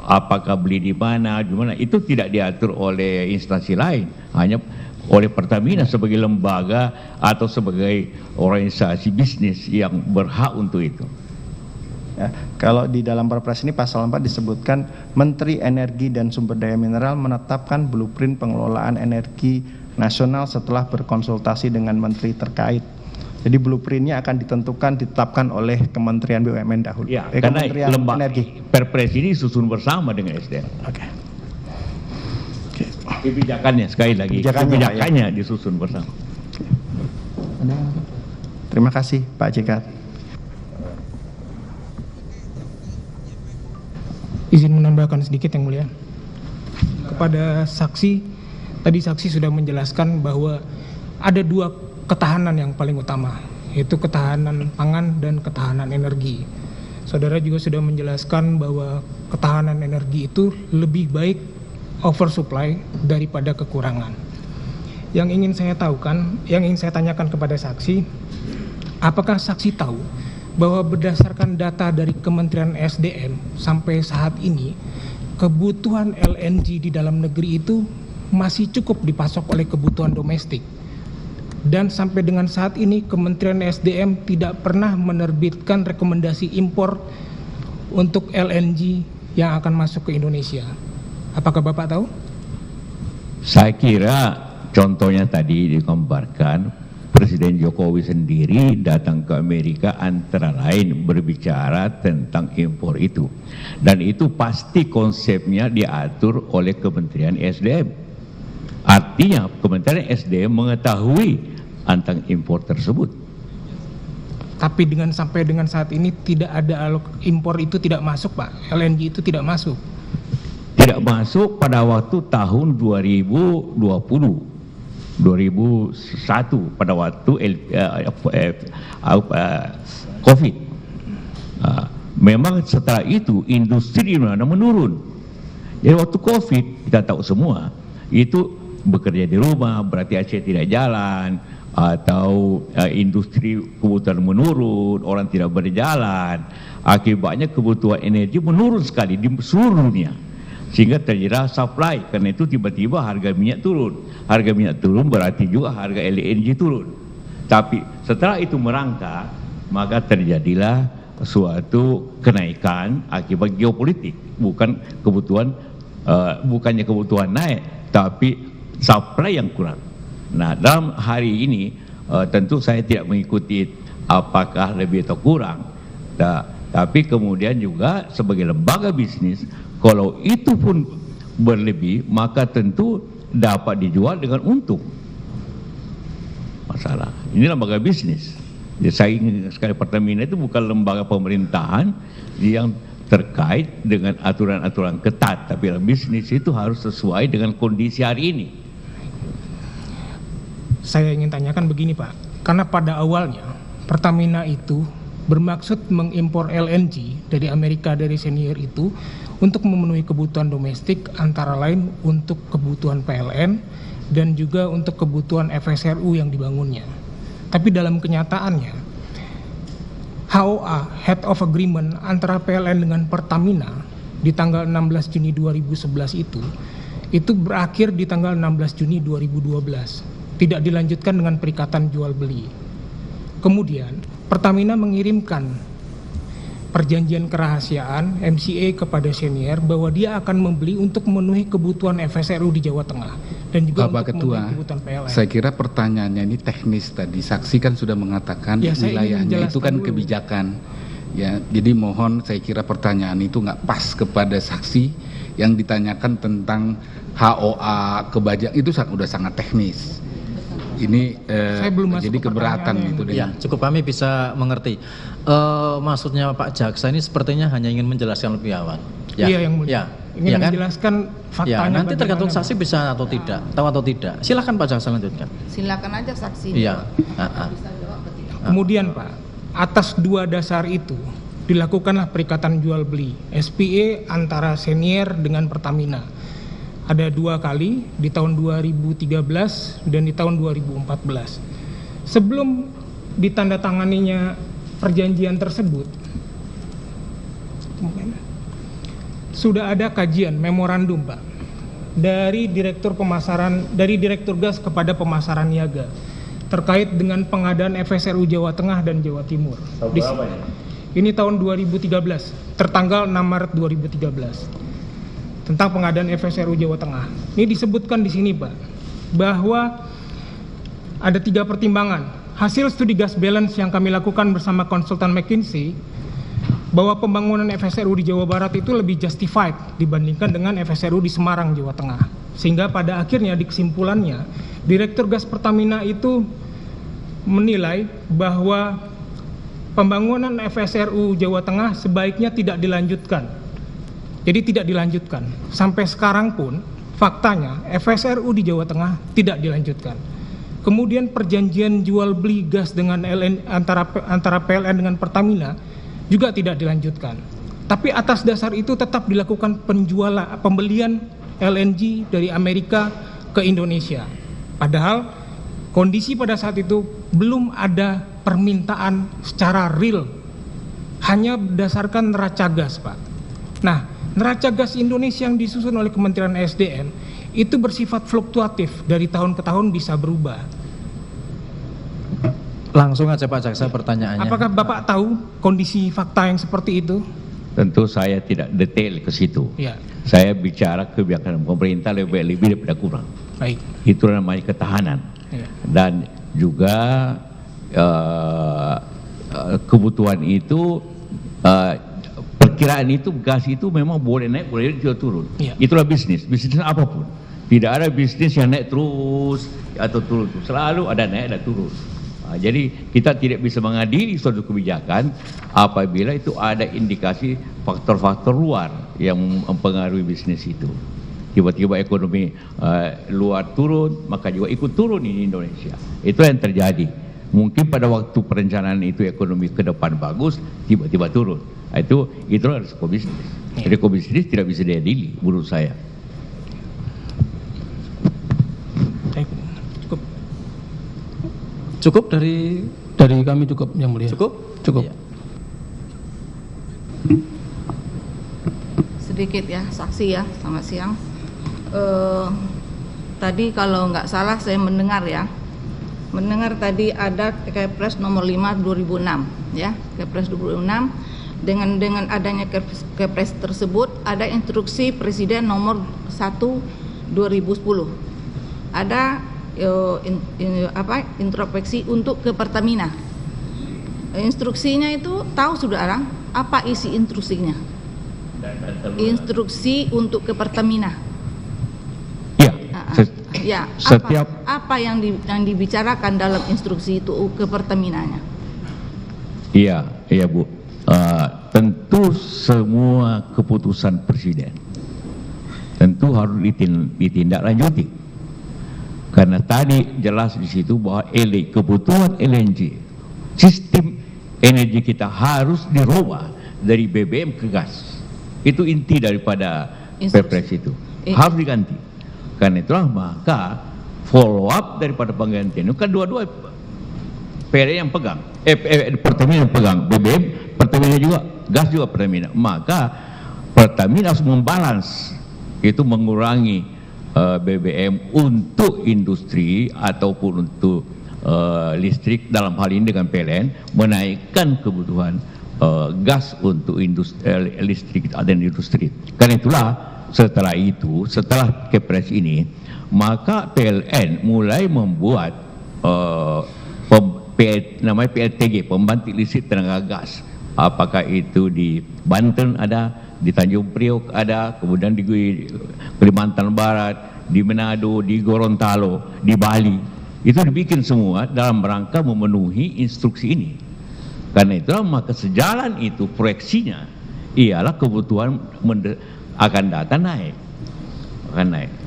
apakah beli di mana, itu tidak diatur oleh instansi lain, hanya oleh Pertamina sebagai lembaga atau sebagai organisasi bisnis yang berhak untuk itu. Ya, kalau di dalam Perpres ini pasal 4 disebutkan Menteri Energi dan Sumber Daya Mineral menetapkan blueprint pengelolaan energi nasional setelah berkonsultasi dengan menteri terkait. Jadi blueprintnya akan ditetapkan oleh Kementerian BUMN dahulu. Ya, karena Kementerian Energi. Perpres ini susun bersama dengan SDM. Oke. Kebijakannya sekali lagi, kebijakannya disusun bersama. Terima kasih Pak JK. Izin menambahkan sedikit yang mulia. Kepada saksi, tadi saksi sudah menjelaskan bahwa ada dua ketahanan yang paling utama, yaitu ketahanan pangan dan ketahanan energi. Saudara juga sudah menjelaskan bahwa ketahanan energi itu lebih baik oversupply daripada kekurangan. Yang ingin saya tanyakan kepada saksi, apakah saksi tahu bahwa berdasarkan data dari Kementerian SDM sampai saat ini, kebutuhan LNG di dalam negeri itu masih cukup dipasok oleh kebutuhan domestik. Dan sampai dengan saat ini Kementerian SDM tidak pernah menerbitkan rekomendasi impor untuk LNG yang akan masuk ke Indonesia. Apakah Bapak tahu? Saya kira contohnya tadi digambarkan, Presiden Jokowi sendiri datang ke Amerika antara lain berbicara tentang impor itu. Dan itu pasti konsepnya diatur oleh Kementerian SDM. Artinya Kementerian SDM mengetahui tentang impor tersebut. Tapi sampai dengan saat ini tidak ada impor itu tidak masuk Pak, LNG itu tidak masuk. Tidak masuk pada waktu tahun 2020. 2001 pada waktu COVID. Memang setelah itu industri di mana menurun. Jadi waktu COVID kita tahu semua itu bekerja di rumah, berarti Aceh tidak jalan, atau industri kebutuhan menurun, orang tidak berjalan. Akibatnya kebutuhan energi menurun sekali di seluruh dunia, sehingga terjadi supply. Karena itu tiba-tiba harga minyak turun. Harga minyak turun berarti juga harga LNG turun. Tapi setelah itu merangkak, maka terjadilah suatu kenaikan akibat geopolitik. Bukannya kebutuhan naik, tapi supply yang kurang. Nah, dalam hari ini tentu saya tidak mengikuti apakah lebih atau kurang. Tapi kemudian juga sebagai lembaga bisnis, kalau itu pun berlebih, maka tentu dapat dijual dengan untung. Masalah. Ini lembaga bisnis. Jadi saya ingin sekali, Pertamina itu bukan lembaga pemerintahan yang terkait dengan aturan-aturan ketat, tapi bisnis itu harus sesuai dengan kondisi hari ini. Saya ingin tanyakan begini Pak, karena pada awalnya Pertamina itu bermaksud mengimpor LNG dari Amerika dari senior itu untuk memenuhi kebutuhan domestik, antara lain untuk kebutuhan PLN dan juga untuk kebutuhan FSRU yang dibangunnya. Tapi dalam kenyataannya HOA, Head of Agreement antara PLN dengan Pertamina di tanggal 16 Juni 2011 itu berakhir di tanggal 16 Juni 2012. Tidak dilanjutkan dengan perikatan jual beli. Kemudian Pertamina mengirimkan perjanjian kerahasiaan MCA kepada senior bahwa dia akan membeli untuk memenuhi kebutuhan FSRU di Jawa Tengah dan juga Bapak untuk Ketua, memenuhi kebutuhan PLN. saya kira pertanyaannya ini teknis tadi. Saksi kan sudah mengatakan Ya, saya ingin wilayahnya itu kan menjelaskan dulu. kebijakan. Ya, jadi mohon, saya kira pertanyaan itu nggak pas kepada saksi yang ditanyakan tentang HOA kebajikan, itu udah sangat teknis. Ini Saya belum masuk jadi ke keberatan pertanyaannya gitu yang dengan. Ya, cukup kami bisa mengerti. Maksudnya Pak Jaksa ini sepertinya hanya ingin menjelaskan lebih awal. Ya, Iya, yang mulia. ya, Ingin ya kan? menjelaskan faktanya. Ya, nanti tergantung bagaimana, saksi bisa atau tidak, tahu atau tidak. Silakan Pak Jaksa lanjutkan. Silakan aja saksi. Iya. Kemudian Pak, atas dua dasar itu dilakukanlah perikatan jual beli SPA antara senior dengan Pertamina. Ada dua kali, di tahun 2013 dan di tahun 2014. Sebelum ditandatanganinya perjanjian tersebut, sudah ada kajian memorandum Pak dari Direktur Pemasaran, dari Direktur Gas kepada Pemasaran Niaga terkait dengan pengadaan FSRU Jawa Tengah dan Jawa Timur. Ini tahun 2013, tertanggal 6 Maret 2013. Tentang pengadaan FSRU Jawa Tengah. Ini disebutkan di sini Pak, bahwa ada 3 pertimbangan. Hasil studi gas balance yang kami lakukan bersama konsultan McKinsey, bahwa pembangunan FSRU di Jawa Barat itu lebih justified dibandingkan dengan FSRU di Semarang, Jawa Tengah. Sehingga pada akhirnya di kesimpulannya, Direktur Gas Pertamina itu menilai bahwa pembangunan FSRU Jawa Tengah sebaiknya tidak dilanjutkan. Jadi tidak dilanjutkan. Sampai sekarang pun faktanya FSRU di Jawa Tengah tidak dilanjutkan. Kemudian perjanjian jual beli gas dengan antara PLN dengan Pertamina juga tidak dilanjutkan. Tapi atas dasar itu tetap dilakukan pembelian LNG dari Amerika ke Indonesia. Padahal kondisi pada saat itu belum ada permintaan secara real, hanya berdasarkan neraca gas Pak. Nah, neraca gas Indonesia yang disusun oleh Kementerian SDM itu bersifat fluktuatif, dari tahun ke tahun bisa berubah. Langsung aja Pak Jaksa pertanyaannya. Apakah Bapak tahu kondisi fakta yang seperti itu? Tentu saya tidak detail ke situ. Ya, Saya bicara kebijakan pemerintah lebih daripada kurang. baik. Itu namanya ketahanan. Ya. Dan juga kebutuhan itu, perkiraan itu, gas itu memang boleh naik, boleh juga turun. Ya. Itulah bisnis apapun. Tidak ada bisnis yang naik terus atau turun. Selalu ada naik dan turun. Jadi kita tidak bisa mengadili suatu kebijakan apabila itu ada indikasi faktor-faktor luar yang mempengaruhi bisnis itu. tiba-tiba ekonomi luar turun, maka juga ikut turun ini Indonesia. Itu yang terjadi. Mungkin pada waktu perencanaan itu ekonomi ke depan bagus, tiba-tiba turun. Itulah risiko bisnis. Risiko bisnis tidak bisa diadili menurut saya. Cukup dari kami cukup yang mulia. cukup? Cukup. Iya. Sedikit ya, saksi ya, selamat siang. Tadi kalau nggak salah saya mendengar tadi ada Kepres nomor 5 2006 ya, Kepres 2006 dengan adanya Kepres tersebut ada instruksi Presiden nomor 1 2010. Ada introspeksi untuk ke Pertamina. Instruksinya itu tahu saudara apa isi instruksinya? Instruksi untuk ke Pertamina. Ya, Ya, apa yang dibicarakan dalam instruksi itu ke Pertaminanya? Iya Bu. Tentu semua keputusan Presiden tentu harus ditindaklanjuti. Karena tadi jelas di situ bahwa kebutuhan LNG, sistem energi kita harus dirubah dari BBM ke gas. Itu inti daripada Perpres itu. Harus diganti. Karena itulah maka follow up daripada penggantian itu kan dua-dua PLN yang pegang, Pertamina yang pegang, BBM, Pertamina juga, gas juga Pertamina. Maka Pertamina harus membalans, itu mengurangi BBM untuk industri ataupun untuk listrik dalam hal ini dengan PLN, menaikkan kebutuhan gas untuk listrik dan industri. Karena itulah setelah Kepres ini, maka PLN mulai membuat namanya PLTG, pembangkit listrik tenaga gas. Apakah itu di Banten ada, di Tanjung Priok ada, kemudian di Kalimantan Barat, di Manado, di Gorontalo, di Bali. Itu dibikin semua dalam rangka memenuhi instruksi ini. Karena itulah maka sejalan itu proyeksinya ialah kebutuhan akan datang naik.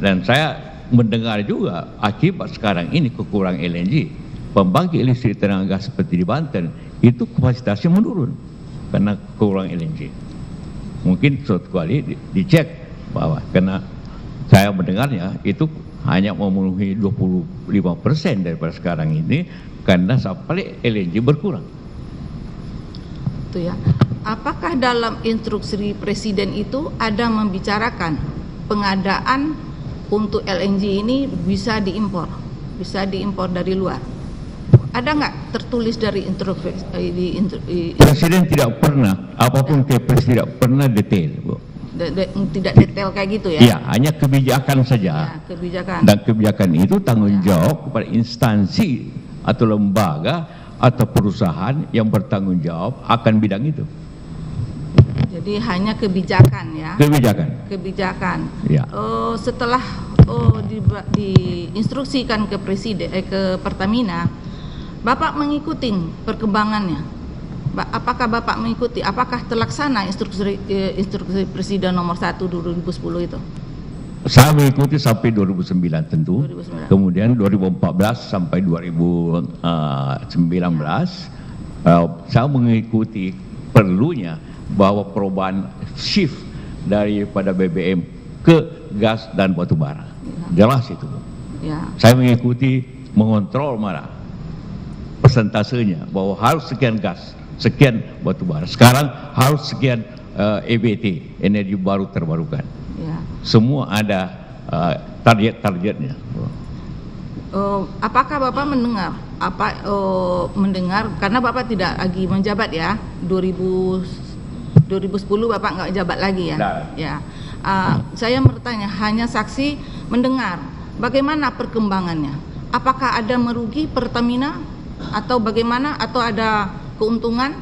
Dan saya mendengar juga akibat sekarang ini kekurangan LNG, pembangkit listrik tenaga gas seperti di Banten itu kapasitasnya menurun karena kekurangan LNG. Mungkin suatu kali dicek bahwa karena saya mendengarnya itu hanya memenuhi 25% daripada sekarang ini karena supply LNG berkurang. Itu ya. Apakah dalam instruksi Presiden itu ada membicarakan pengadaan untuk LNG ini bisa diimpor dari luar? Ada nggak tertulis dari instruksi? Presiden tidak pernah, apapun Kepres tidak pernah detail, Bu. Tidak detail kayak gitu ya? Iya, hanya kebijakan saja. Ya, kebijakan. Dan kebijakan itu tanggung jawab kepada instansi atau lembaga atau perusahaan yang bertanggung jawab akan bidang itu. Jadi hanya kebijakan ya? Kebijakan. Ya. Setelah diinstruksikan ke Presiden, ke Pertamina, Bapak mengikuti perkembangannya. Apakah Bapak mengikuti? Apakah terlaksana instruksi Presiden nomor 1 2010 itu? Saya mengikuti sampai 2009 tentu. 2009. Kemudian 2014 sampai 2019 saya mengikuti perlunya bahwa perubahan shift daripada BBM ke gas dan batu bara. Jelas itu. Ya. Saya mengikuti, mengontrol malah persentasenya bahwa harus sekian gas, sekian batu bara. Sekarang harus sekian EBT, energi baru terbarukan. Ya. Semua ada target-targetnya. Apakah Bapak mendengar karena Bapak tidak lagi menjabat ya, 2010 Bapak nggak jabat lagi ya? Nah. Ya. Saya bertanya, hanya saksi mendengar. Bagaimana perkembangannya? Apakah ada merugi Pertamina atau bagaimana? Atau ada keuntungan?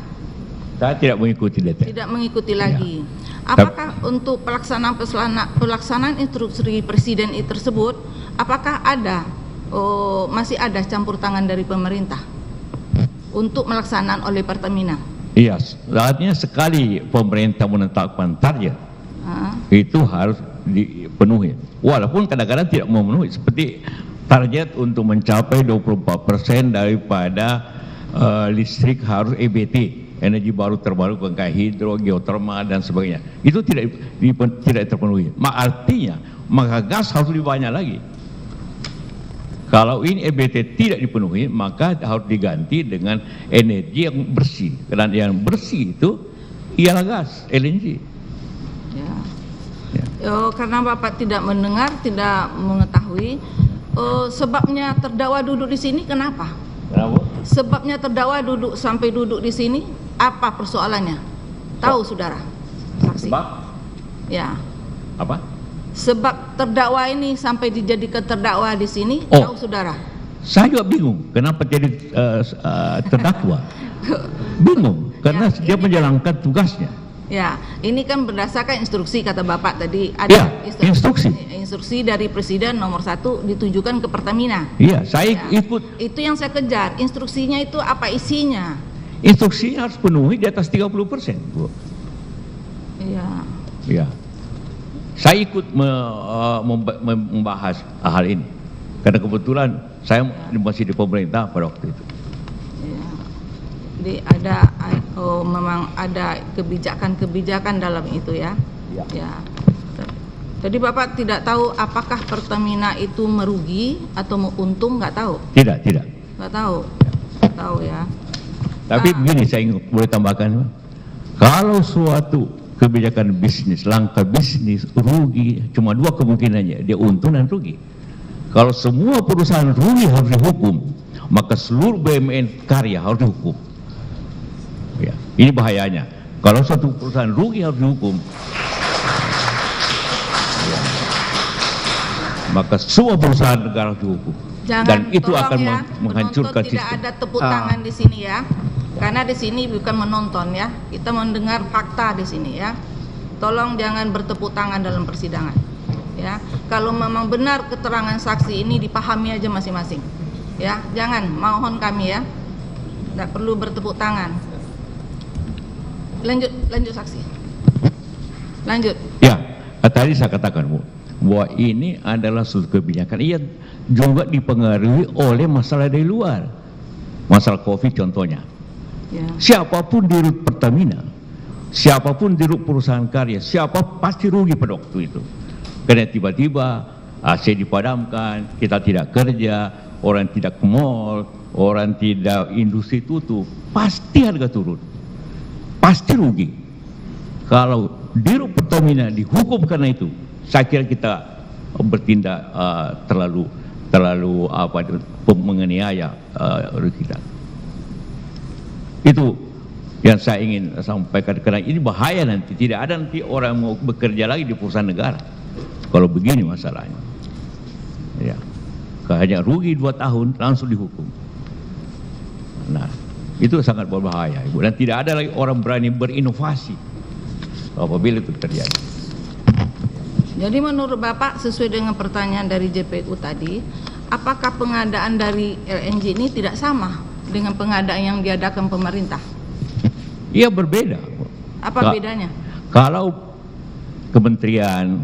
Saya tidak mengikuti detail. Tidak mengikuti lagi. Ya. Apakah untuk pelaksanaan instruksi Presiden tersebut, apakah ada masih ada campur tangan dari pemerintah untuk melaksanaan oleh Pertamina? Iya, saatnya sekali pemerintah menetapkan target, itu harus dipenuhi. Walaupun kadang-kadang tidak memenuhi, seperti target untuk mencapai 24% daripada listrik harus EBT, energi baru terbarukan kayak hidro, geotermal dan sebagainya. Itu tidak terpenuhi. Artinya maka gas harus lebih banyak lagi. Kalau ini EBT tidak dipenuhi, maka harus diganti dengan energi yang bersih. Dan yang bersih itu ialah gas, LNG. Ya. Karena Bapak tidak mendengar, tidak mengetahui, sebabnya terdakwa duduk di sini kenapa? Kenapa? Sebabnya terdakwa sampai duduk di sini, apa persoalannya? Tahu saudara, saksi? Sebab? Ya. Apa? Sebab terdakwa ini sampai dijadikan terdakwa di sini, tahu saudara? Saya juga bingung kenapa jadi terdakwa. Bingung karena dia menjalankan tugasnya. Ya, ini kan berdasarkan instruksi kata Bapak tadi, ada instruksi dari Presiden nomor 1 ditujukan ke Pertamina. Iya, saya ikut. Itu yang saya kejar. Instruksinya itu apa isinya? Instruksinya harus penuhi di atas 30%, Bu. Iya. Iya. Saya ikut membahas hal ini karena kebetulan saya masih di pemerintah pada waktu itu. Ya. Jadi memang ada kebijakan-kebijakan dalam itu ya. Ya. Jadi Bapak tidak tahu apakah Pertamina itu merugi atau untung, nggak tahu? Tidak. Nggak tahu. Nggak tahu ya. Tapi begini, saya boleh tambahkan, kalau suatu kebijakan bisnis, langkah bisnis rugi, cuma dua kemungkinannya, dia untung dan rugi. Kalau semua perusahaan rugi harus dihukum, maka seluruh BUMN karya harus dihukum. Ya, ini bahayanya. Kalau suatu perusahaan rugi harus dihukum, ya, maka semua perusahaan negara harus dihukum. Dan itu akan menghancurkan sistem. Tidak ada tepuk tangan di sini ya. Karena di sini bukan menonton ya, kita mendengar fakta di sini ya. Tolong jangan bertepuk tangan dalam persidangan. Ya, kalau memang benar keterangan saksi ini dipahami aja masing-masing. Ya, jangan, mohon kami ya, tidak perlu bertepuk tangan. Lanjut saksi. Lanjut. Ya, tadi saya katakan Bu, bahwa ini adalah suatu kebijakan. Ia juga dipengaruhi oleh masalah dari luar, masalah COVID contohnya. Ya. Siapapun di rut Pertamina, siapapun di rut perusahaan karya, siapa pasti rugi pada waktu itu. Karena tiba-tiba AC dipadamkan, kita tidak kerja, orang tidak ke mall, orang tidak, industri tutup, pasti harga turun, pasti rugi. Kalau di rut Pertamina dihukum karena itu, saya kira kita bertindak terlalu menganiaya kita. Itu yang saya ingin sampaikan, karena ini bahaya nanti, tidak ada nanti orang mau bekerja lagi di perusahaan negara kalau begini masalahnya. Ya, hanya rugi 2 tahun langsung dihukum. Nah, itu sangat berbahaya Ibu, dan tidak ada lagi orang berani berinovasi apabila itu terjadi. Jadi menurut Bapak, sesuai dengan pertanyaan dari JPU tadi, apakah pengadaan dari LNG ini tidak sama dengan pengadaan yang diadakan pemerintah? Iya, berbeda. Apa bedanya? Kalau kementerian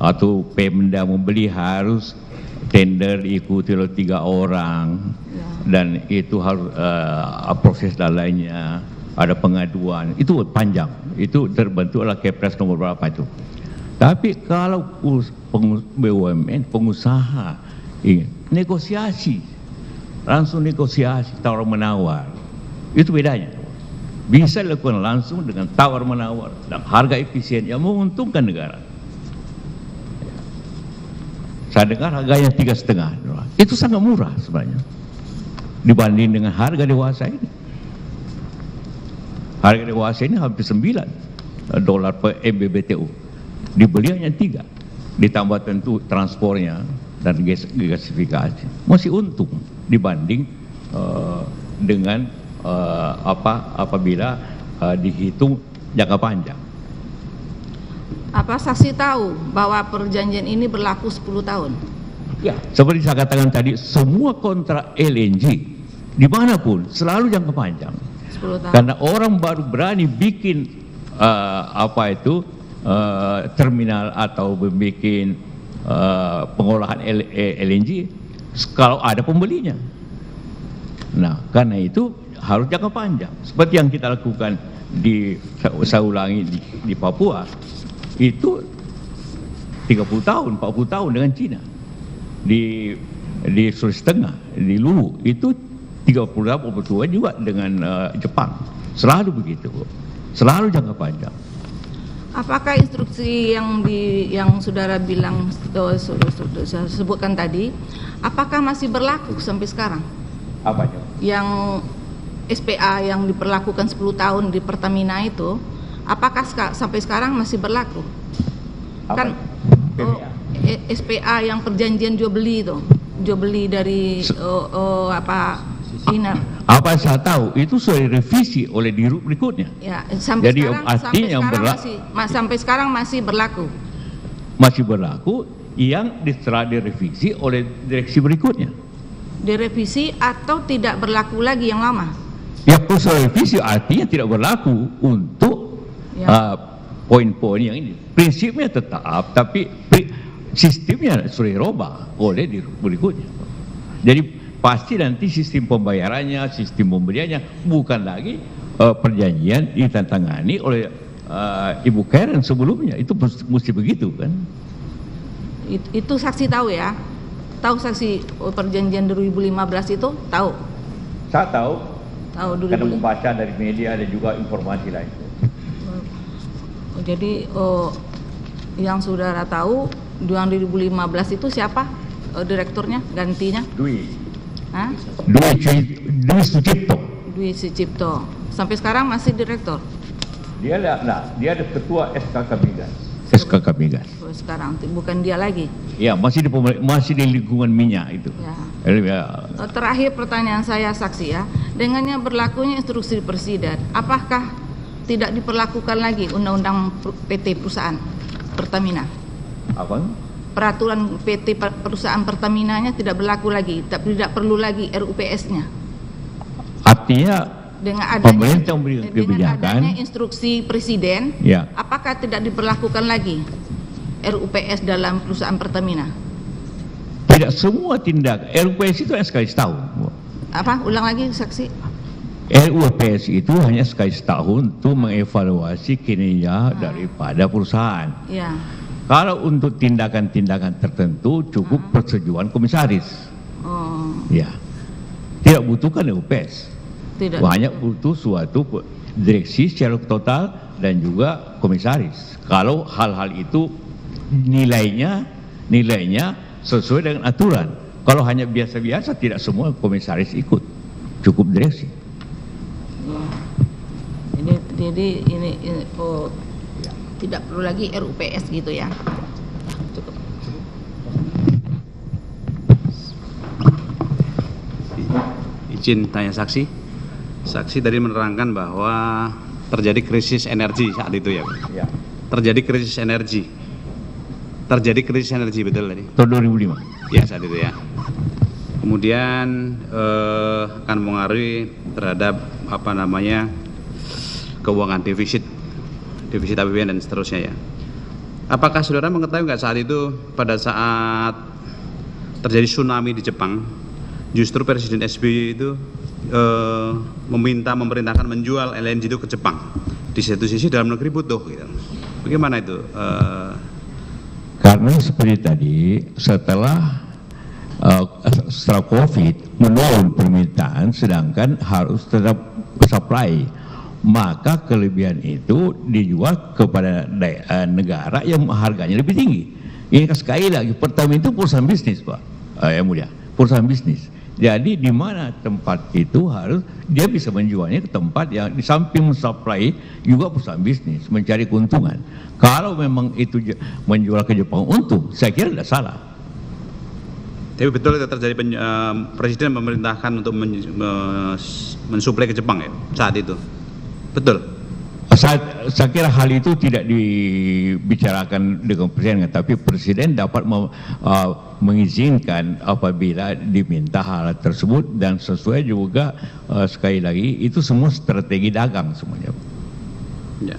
atau Pemda membeli harus tender diikuti oleh 3 orang ya. Dan itu harus proses dan lainnya, ada pengaduan, itu panjang, itu terbentuk oleh Kepres nomor berapa itu. Tapi kalau BUMN, pengusaha, negosiasi, langsung negosiasi, tawar menawar, itu bedanya. Bisa dilakukan langsung dengan tawar menawar dan harga efisien yang menguntungkan negara. Saya dengar harganya 3,5, itu sangat murah sebenarnya dibanding dengan harga dewasa ini. Harga dewasa ini hampir $9 per MMBTU, dibeli hanya 3, ditambah tentu transportnya dan gasifikasi, masih untung dibanding dengan apabila dihitung jangka panjang. Apa saksi tahu bahwa perjanjian ini berlaku 10 tahun? Ya, seperti saya katakan tadi, semua kontrak LNG dimanapun selalu jangka panjang. 10 tahun. Karena orang baru berani bikin terminal atau membuat pengolahan LNG kalau ada pembelinya. Nah, karena itu harus jangka panjang. Seperti yang kita lakukan saya ulangi di Papua, itu 30 tahun, 40 tahun dengan Cina. Di Sulawesi Tengah, di Luwu, itu 30 tahun, 40 juga dengan Jepang. Selalu begitu, selalu jangka panjang. Apakah instruksi yang saudara bilang, saya sebutkan tadi, apakah masih berlaku sampai sekarang? Apanya? Yang SPA yang diperlakukan 10 tahun di Pertamina itu, apakah sampai sekarang masih berlaku? Apa? Kan SPA yang perjanjian jual beli itu, jual beli dari Ina. Apa saya tahu itu sudah direvisi oleh dirut berikutnya. Ya, sampai jadi sekarang, artinya sampai sekarang masih berlaku. Masih berlaku yang setelah direvisi oleh direksi berikutnya. Direvisi atau tidak berlaku lagi yang lama? Ya, proses revisi artinya tidak berlaku untuk poin-poin yang ini. Prinsipnya tetap, tapi sistemnya sudah dirubah oleh dirut berikutnya. Jadi pasti nanti sistem pembayarannya, sistem pembeliannya bukan lagi perjanjian ditantangani oleh Ibu Karen sebelumnya. Itu mesti begitu kan? Itu saksi tahu ya? Tahu saksi perjanjian 2015 itu? Tahu? Saya tahu. Tahu 2015. Karena membaca dari media dan juga informasi lain. Jadi yang saudara tahu 2015 itu siapa direkturnya, gantinya? Dwi Sucipto. Dwi Sucipto. Sampai sekarang masih direktur? Dia ada ketua SKK Migas. SKK Migas. Sekarang bukan dia lagi? Ya, masih di lingkungan minyak itu. Ya. Terakhir pertanyaan saya saksi ya, dengannya berlakunya instruksi Presiden, apakah tidak diperlakukan lagi undang-undang PT perusahaan Pertamina? Apa? Peraturan PT perusahaan Pertaminanya tidak berlaku lagi, tidak perlu lagi RUPS-nya. Artinya dengan pemerintah memberikan kebijakan, dengan adanya instruksi Presiden, ya. Apakah tidak diperlakukan lagi RUPS dalam perusahaan Pertamina? Tidak semua tindakan RUPS itu hanya sekali setahun. Apa? Ulang lagi saksi. RUPS itu hanya sekali setahun untuk mengevaluasi kinerja daripada perusahaan. Ya. Kalau untuk tindakan-tindakan tertentu cukup persetujuan komisaris. Ya, tidak butuhkan RUPS. Tidak. Banyak butuh suatu direksi secara total dan juga komisaris. Kalau hal-hal itu nilainya sesuai dengan aturan. Kalau hanya biasa-biasa tidak semua komisaris ikut, cukup direksi. Jadi ini tidak perlu lagi RUPS gitu ya. Cukup. Izin tanya saksi. Saksi tadi menerangkan bahwa terjadi krisis energi saat itu ya. Ya. Terjadi krisis energi. Terjadi krisis energi betul tadi? Tahun 2005. Ya, saat itu ya. Kemudian akan mengaruhi terhadap keuangan defisit APBN dan seterusnya ya. Apakah saudara mengetahui nggak saat itu pada saat terjadi tsunami di Jepang, justru Presiden SBY itu memerintahkan menjual LNG itu ke Jepang. Di satu sisi dalam negeri butuh gitu. Bagaimana itu? Karena seperti tadi setelah COVID menurun permintaan, sedangkan harus tetap supply, maka kelebihan itu dijual kepada negara yang harganya lebih tinggi. Ini sekali lagi, Pertamina itu perusahaan bisnis, Pak, yang mulia, perusahaan bisnis. Jadi di mana tempat itu harus dia bisa menjualnya ke tempat yang di samping mensuplai juga perusahaan bisnis mencari keuntungan. Kalau memang itu menjual ke Jepang untung, saya kira tidak salah. Tapi betul itu terjadi Presiden memerintahkan untuk mensuplai ke Jepang ya saat itu, betul? Saya kira hal itu tidak dibicarakan dengan Presiden, tapi Presiden dapat mengizinkan apabila diminta hal tersebut, dan sesuai juga sekali lagi itu semua strategi dagang semuanya. Ya.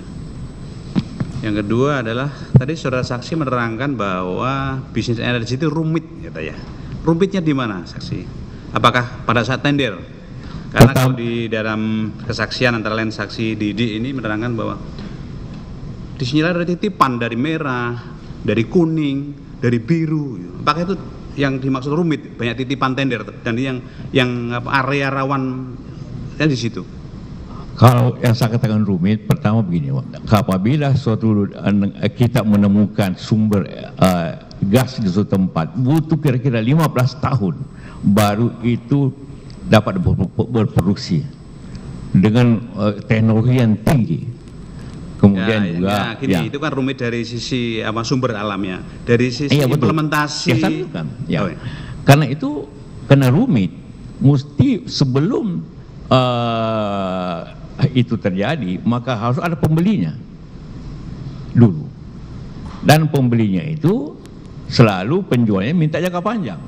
Yang kedua adalah tadi saudara saksi menerangkan bahwa bisnis energi itu rumit, kata ya. Rumitnya di mana, saksi? Apakah pada saat tender? Karena kalau di dalam kesaksian antara lain saksi Didi ini menerangkan bahwa di sini ada titipan dari merah, dari kuning, dari biru. Apakah itu yang dimaksud rumit? Banyak titipan tender dan yang area rawan di situ. Kalau yang saya katakan rumit, pertama begini, apabila suatu kita menemukan sumber gas di suatu tempat, butuh kira-kira 15 tahun baru itu dapat berproduksi dengan teknologi yang tinggi. Kemudian itu kan rumit dari sisi sumber alamnya, dari sisi implementasi. Karena itu, karena rumit, mesti sebelum itu terjadi, maka harus ada pembelinya dulu, dan pembelinya itu selalu penjualnya minta jangka panjang,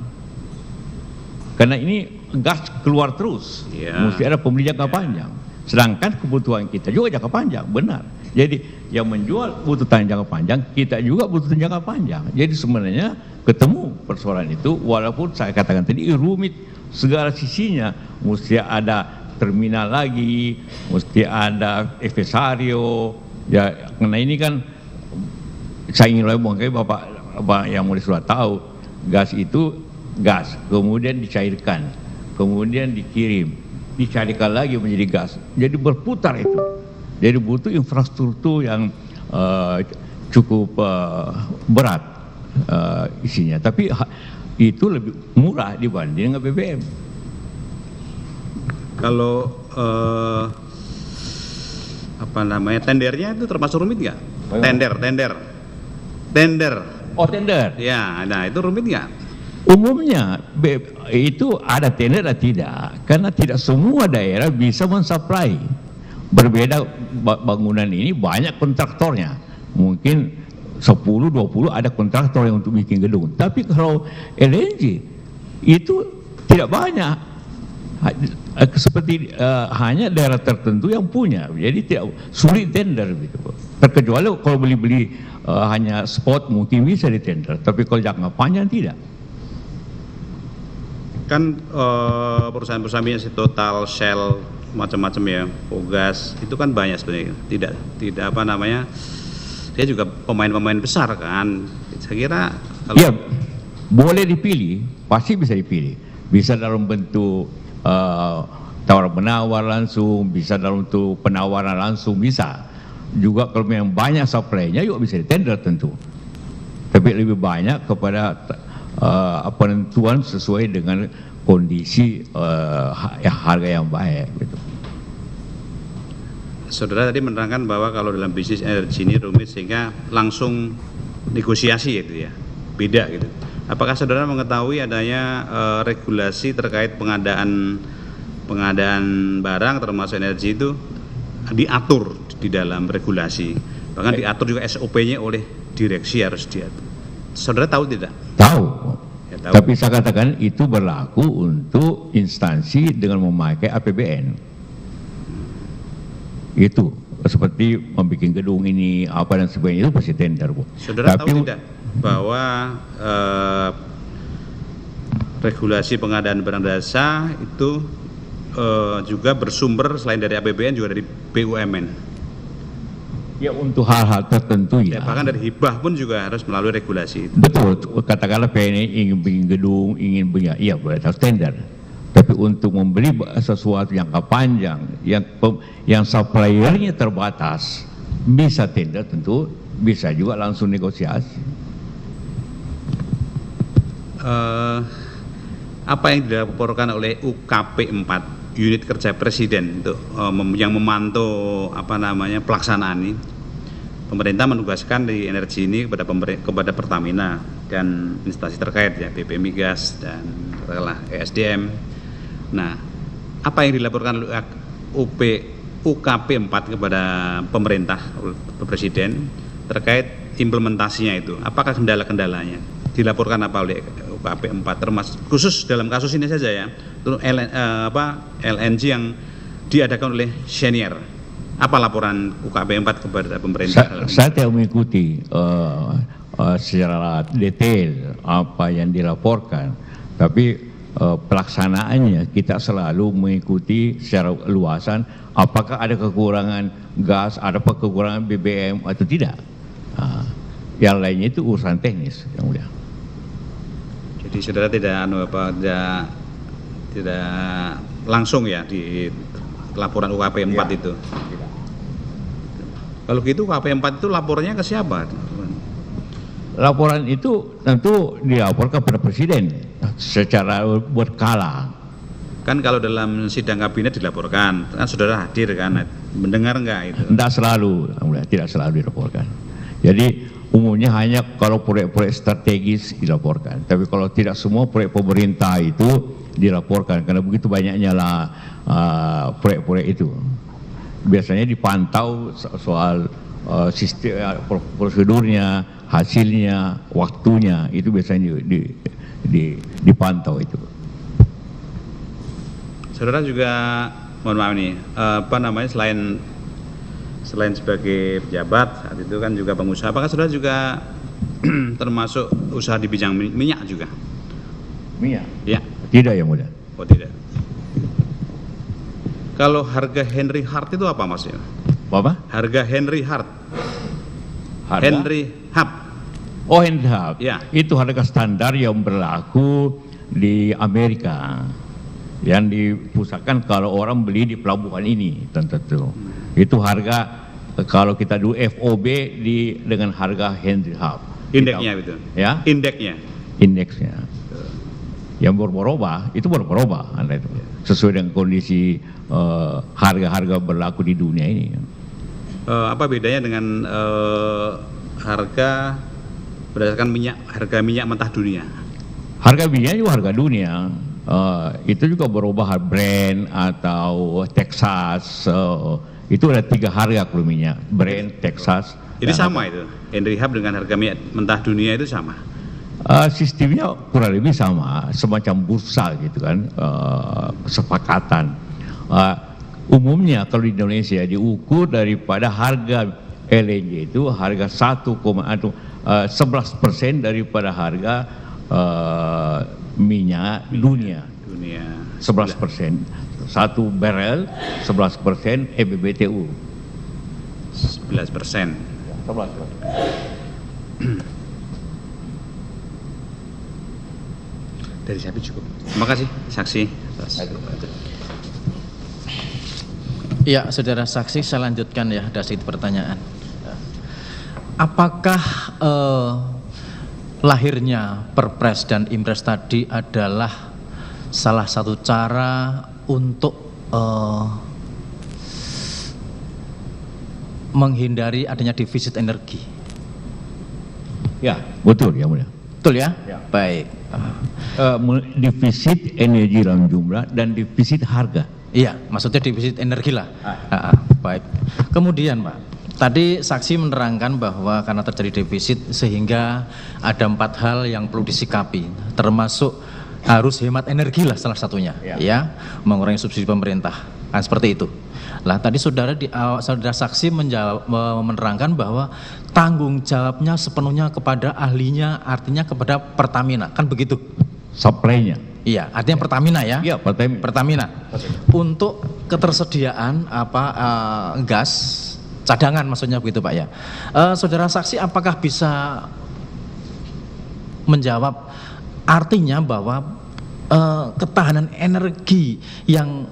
karena ini gas keluar terus, mesti ada pembeli jangka panjang. Sedangkan kebutuhan kita juga jangka panjang, benar. Jadi yang menjual butuh jangka panjang, kita juga butuh jangka panjang. Jadi sebenarnya ketemu persoalan itu, walaupun saya katakan tadi rumit segala sisinya, mesti ada terminal lagi, mesti ada efesario, ya. Karena ini kan saya ingin ngomong, kayak bapak yang mulai sudah tahu, gas itu gas, kemudian dicairkan, kemudian dikirim, dicarikan lagi menjadi gas, jadi berputar itu. Jadi butuh infrastruktur yang cukup berat isinya, tapi itu lebih murah dibanding dengan BBM. Kalau tendernya itu termasuk rumit nggak? Tender. Oh, tender. Ya, nah itu rumit nggak? Umumnya itu ada tender atau tidak, karena tidak semua daerah bisa mensuplai. Berbeda bangunan ini banyak kontraktornya, mungkin 10-20 ada kontraktor yang untuk bikin gedung. Tapi kalau LNG itu tidak banyak. Seperti hanya daerah tertentu yang punya, jadi tidak sulit tender gitu. Terkecuali kalau beli hanya spot mungkin bisa ditender, tapi kalau jangka panjang tidak. Kan perusahaan-perusahaan minyak Total, Shell, macam-macam ya, Pogas itu kan banyak sebenarnya. Tidak dia juga pemain-pemain besar kan. Saya kira kalau ya, boleh dipilih, pasti bisa dipilih. Bisa dalam bentuk tawar-menawar langsung, bisa dalam bentuk penawaran langsung, bisa juga. Kalau memang banyak supply-nya juga bisa ditender tentu, tapi lebih banyak kepada penentuan sesuai dengan kondisi harga yang baik gitu. Saudara tadi menerangkan bahwa kalau dalam bisnis energi ini rumit sehingga langsung negosiasi gitu ya, beda gitu. Apakah saudara mengetahui adanya regulasi terkait pengadaan barang termasuk energi itu diatur di dalam regulasi, bahkan diatur juga SOP-nya oleh direksi harus diatur. Saudara tahu tidak? Tahu. Ya, tahu. Tapi saya katakan itu berlaku untuk instansi dengan memakai APBN. Itu seperti membuat gedung ini apa dan sebagainya, itu pasti tender, Bu. Saudara tahu tidak bahwa regulasi pengadaan barang jasa itu juga bersumber selain dari APBN juga dari BUMN? Ya, untuk hal-hal tertentu ya. Bahkan dari hibah pun juga harus melalui regulasi itu. Betul, katakanlah PNI ingin bikin gedung, ingin punya, iya boleh harus tender. Tapi untuk membeli sesuatu jangka panjang yang suppliernya terbatas, bisa tender tentu, bisa juga langsung negosiasi. Apa yang dilaporkan oleh UKP 4 unit kerja presiden untuk yang memantau pelaksanaan ini? Pemerintah menugaskan di energi ini kepada Pertamina dan instansi terkait ya, BP Migas dan ESDM. Nah, apa yang dilaporkan oleh UKP 4 kepada pemerintah, presiden terkait implementasinya itu? Apakah kendala-kendalanya? Dilaporkan apa oleh UKP 4 termasuk khusus dalam kasus ini saja ya, LNG yang diadakan oleh Cheniere. Apa laporan UKP 4 kepada pemerintah? Saya tidak mengikuti secara detail apa yang dilaporkan, tapi pelaksanaannya kita selalu mengikuti secara luasan apakah ada kekurangan gas, ada kekurangan BBM atau tidak. Yang lainnya itu urusan teknis, yang mulia. Jadi saudara tidak langsung ya di laporan UKP 4 itu. Kalau gitu UKP 4 itu lapornya ke siapa? Laporan itu tentu dilaporkan kepada Presiden secara berkala. Kan kalau dalam sidang kabinet dilaporkan, kan saudara hadir kan, mendengar enggak itu? Tidak selalu, tidak selalu dilaporkan. Jadi umumnya hanya kalau proyek-proyek strategis dilaporkan. Tapi kalau tidak semua proyek pemerintah itu dilaporkan, karena begitu banyaknya lah proyek-proyek itu. Biasanya dipantau soal sistem, prosedurnya, hasilnya, waktunya, itu biasanya dipantau itu. Saudara juga, mohon maaf nih, selain sebagai pejabat saat itu kan juga pengusaha, apakah saudara juga termasuk usaha di bidang minyak juga? Minyak? Ya. Tidak, yang mulia. Oh tidak. Kalau harga Henry Hub itu apa maksudnya? Apa? Harga Henry Hub. Harga? Henry Hub. Oh, Henry Hub. Ya. Itu harga standar yang berlaku di Amerika, yang dipusatkan kalau orang beli di pelabuhan ini, tentu. Itu harga kalau kita dulu FOB dengan harga Henry Hub. Indeksnya itu. Ya? Indeksnya. Yang berubah itu berubah, Anda itu. Sesuai dengan kondisi harga-harga berlaku di dunia ini. Apa bedanya dengan harga berdasarkan harga minyak mentah dunia? Harga minyak juga harga dunia. Itu juga berubah Brent atau Texas. Itu ada 3 harga kalau minyak, Brent, Texas. Jadi sama itu, Henry Hub dengan harga minyak mentah dunia itu sama? Sistemnya kurang lebih sama, semacam bursa gitu kan, kesepakatan. Umumnya kalau di Indonesia diukur daripada harga LNG itu harga 11% daripada harga minyak dunia. 11%. 1 barrel 11% EBBTU. 11%. Dari siapa cukup. Terima kasih saksi. Ya, saudara saksi, saya lanjutkan ya, ada sedikit pertanyaan. Apakah lahirnya Perpres dan Impres tadi adalah salah satu cara untuk menghindari adanya defisit energi? Ya, betul ya mulia. Betul ya? Ya. Baik. Defisit energi dalam jumlah dan defisit harga. Iya, maksudnya defisit energi lah. Baik. Kemudian Pak, tadi saksi menerangkan bahwa karena terjadi defisit sehingga ada 4 hal yang perlu disikapi, termasuk harus hemat energi lah salah satunya, ya, mengurangi subsidi pemerintah, seperti itu. Lah tadi saudara saksi menerangkan bahwa tanggung jawabnya sepenuhnya kepada ahlinya, artinya kepada Pertamina, kan begitu? Supply-nya. Iya, artinya Pertamina ya? Iya, Pertamina. Untuk ketersediaan gas cadangan maksudnya begitu Pak ya. Saudara saksi apakah bisa menjawab artinya bahwa ketahanan energi yang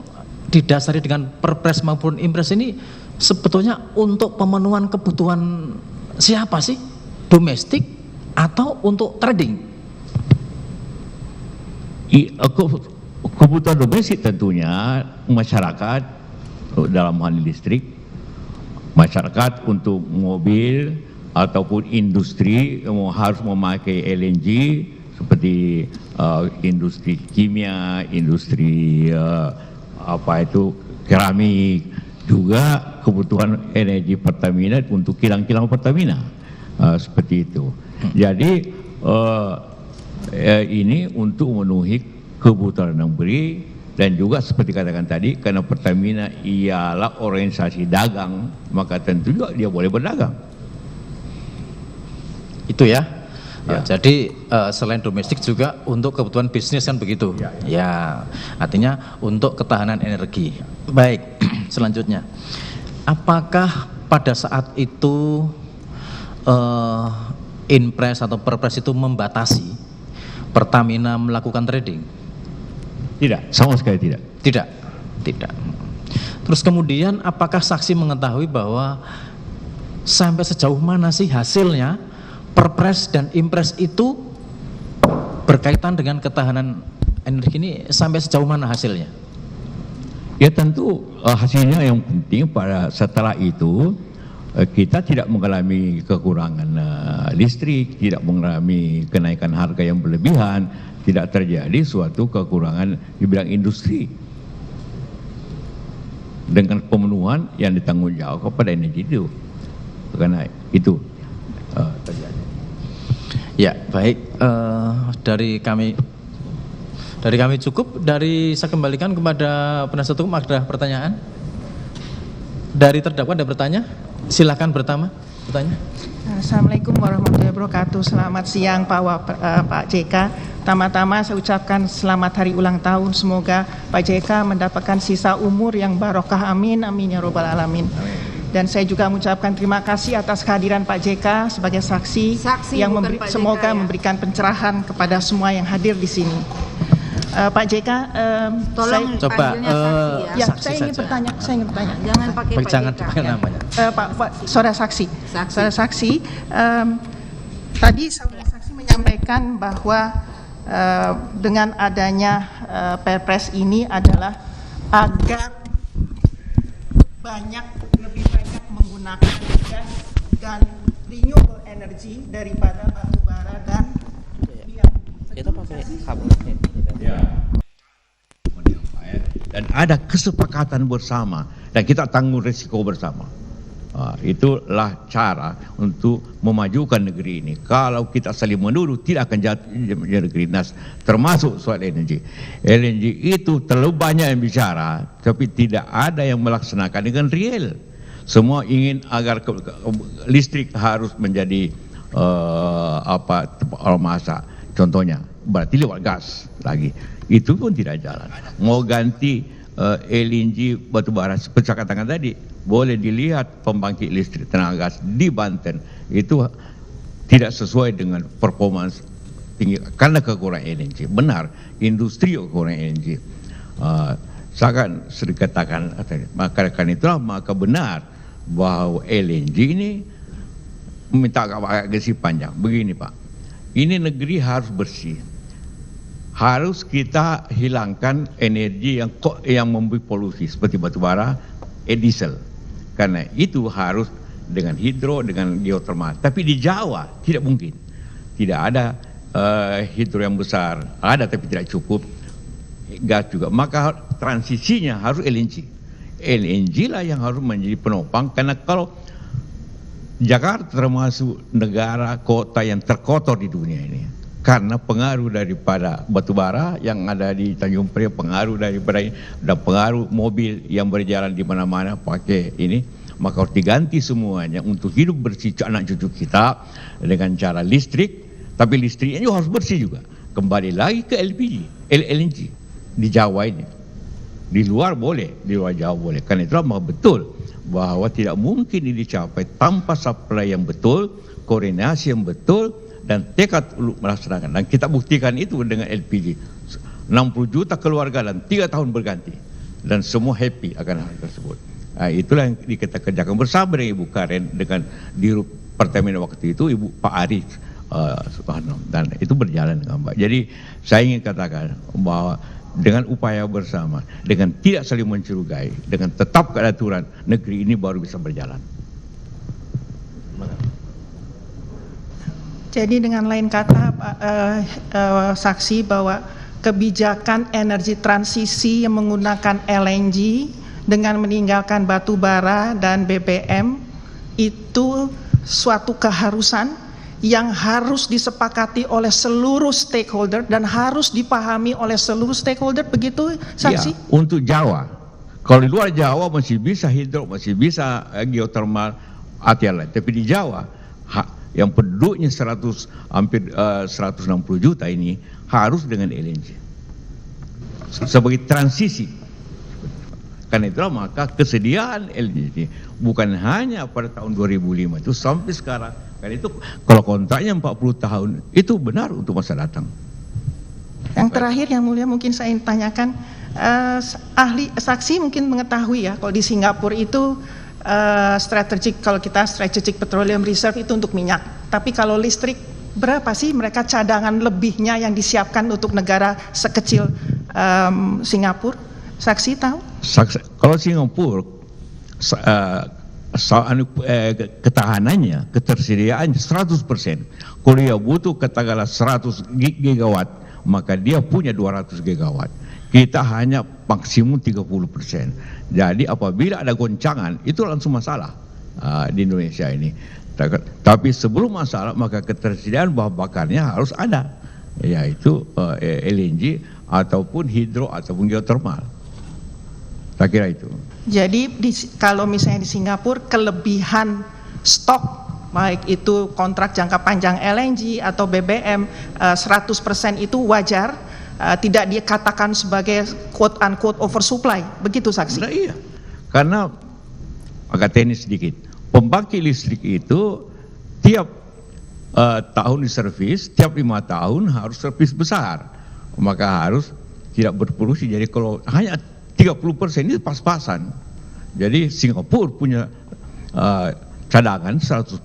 didasari dengan Perpres maupun Impres ini sebetulnya untuk pemenuhan kebutuhan siapa sih? Domestik atau untuk trading? Kebutuhan domestik tentunya masyarakat dalam hal listrik, masyarakat untuk mobil ataupun industri harus memakai LNG seperti industri kimia, industri keramik, juga kebutuhan energi Pertamina untuk kilang-kilang Pertamina, seperti itu. Jadi ini untuk memenuhi kebutuhan negeri Dan juga seperti katakan tadi, karena Pertamina ialah organisasi dagang, maka tentu juga dia boleh berdagang. Itu ya. Jadi selain domestik juga untuk kebutuhan bisnis kan begitu. Ya, artinya untuk ketahanan energi. Baik, selanjutnya. Apakah pada saat itu Inpres atau Perpres itu membatasi Pertamina melakukan trading? Tidak, sama sekali tidak. Tidak. Terus kemudian apakah saksi mengetahui bahwa sampai sejauh mana sih hasilnya Perpres dan Impres itu berkaitan dengan ketahanan energi ini, sampai sejauh mana hasilnya? Ya tentu hasilnya yang penting pada setelah itu kita tidak mengalami kekurangan listrik, tidak mengalami kenaikan harga yang berlebihan, tidak terjadi suatu kekurangan di bidang industri dengan pemenuhan yang ditanggung jawab kepada energi itu, karena itu terjadi. Ya baik, dari kami cukup. Saya kembalikan kepada penasihat hukum. Ada pertanyaan? Dari terdakwa ada bertanya? Silakan bertanya. Assalamualaikum warahmatullahi wabarakatuh. Selamat siang Pak JK. Pertama-tama saya ucapkan selamat hari ulang tahun. Semoga Pak JK mendapatkan sisa umur yang barokah, amin, amin ya robbal alamin. Dan saya juga mengucapkan terima kasih atas kehadiran Pak JK sebagai saksi yang semoga memberikan pencerahan kepada semua yang hadir di sini. Pak JK, tolong panggilnya saksi ya. Saya ingin bertanya. Jangan pakai Pak JK. Namanya. Pak saudara saksi. Saudara saksi, tadi saudara saksi menyampaikan bahwa dengan adanya Perpres ini adalah agar lebih banyak menggunakan gas dan renewable energy daripada batu bara dan dan ada kesepakatan bersama dan kita tanggung risiko bersama. Itulah cara untuk memajukan negeri ini. Kalau kita saling menuduh, tidak akan jadi negeri nas, termasuk soal LNG. LNG itu terlalu banyak yang bicara, tapi tidak ada yang melaksanakan dengan real. Semua ingin agar listrik harus menjadi masa. Contohnya, berarti lewat gas lagi. Itu pun tidak jalan. Mau ganti LNG batubara seperti saya katakan tadi, boleh dilihat pembangkit listrik tenaga gas di Banten itu tidak sesuai dengan performance tinggi karena kekurangan LNG. Benar, industri kekurangan LNG. Saya kan sering katakan, maka benar bahwa LNG ini minta agak gesi panjang. Begini Pak, ini negeri harus bersih. Harus kita hilangkan energi yang membuat polusi seperti batubara, diesel. Karena itu harus dengan hidro, dengan geotermal. Tapi di Jawa tidak mungkin. Tidak ada hidro yang besar. Ada tapi tidak cukup. Gas juga. Maka transisinya harus LNG. LNG lah yang harus menjadi penopang. Karena kalau Jakarta termasuk negara kota yang terkotor di dunia ini. Karena pengaruh daripada batubara yang ada di Tanjung Priok, pengaruh daripada ini, dan pengaruh mobil yang berjalan di mana-mana pakai ini, maka harus diganti semuanya untuk hidup bersih anak cucu kita dengan cara listrik, tapi listriknya juga harus bersih juga. Kembali lagi ke LNG di Jawa ini. Di luar boleh, di luar Jawa boleh. Karena itu maka betul bahwa tidak mungkin ini dicapai tanpa supply yang betul, koordinasi yang betul, dan tekad melaksanakan. Dan kita buktikan itu dengan LPG. 60 juta keluarga dan 3 tahun berganti. Dan semua happy akan hal tersebut. Itulah yang kita kerjakan bersama dengan Ibu Karen, dengan Dirut Pertamina waktu itu, Ibu Pak Aris Subhano. Dan itu berjalan dengan baik. Jadi saya ingin katakan bahwa dengan upaya bersama, dengan tidak saling mencurigai, dengan tetap keaturan, negeri ini baru bisa berjalan. Jadi dengan lain kata saksi bahwa kebijakan energi transisi yang menggunakan LNG dengan meninggalkan batu bara dan BBM itu suatu keharusan yang harus disepakati oleh seluruh stakeholder dan harus dipahami oleh seluruh stakeholder, begitu saksi? Ya, untuk Jawa. Kalau di luar Jawa masih bisa hidro, masih bisa geothermal, lain. Tapi di Jawa yang penduduknya hampir 160 juta ini harus dengan LNG sebagai transisi. Karena itulah maka kesediaan LNG bukan hanya pada tahun 2005 itu sampai sekarang. Karena itu kalau kontraknya 40 tahun itu benar untuk masa datang. Yang terakhir yang mulia mungkin saya ingin tanyakan, ahli saksi mungkin mengetahui ya kalau di Singapura itu strategic petroleum reserve itu untuk minyak. Tapi kalau listrik berapa sih mereka cadangan lebihnya yang disiapkan untuk negara sekecil Singapura? Saksi tahu? Kalau Singapura ketahanannya, ketersediaannya 100%. Kalau dia butuh katakanlah 100 gigawatt, maka dia punya 200 gigawatt. Kita hanya maksimum 30%. Jadi apabila ada goncangan, itu langsung masalah di Indonesia ini. Tapi sebelum masalah, maka ketersediaan bahan bakarnya harus ada, yaitu LNG ataupun hidro ataupun geothermal. Saya kira itu. Jadi kalau misalnya di Singapura quelebihan stok baik itu kontrak jangka panjang LNG atau BBM 100% itu wajar, tidak dikatakan sebagai quote unquote oversupply, begitu saksi? Nah, iya, karena agak teknis sedikit. Pembangkit listrik itu tiap tahun di servis, tiap 5 tahun harus servis besar, maka harus tidak berproduksi. Jadi kalau hanya 30% ini pas-pasan. Jadi Singapura punya cadangan 100%.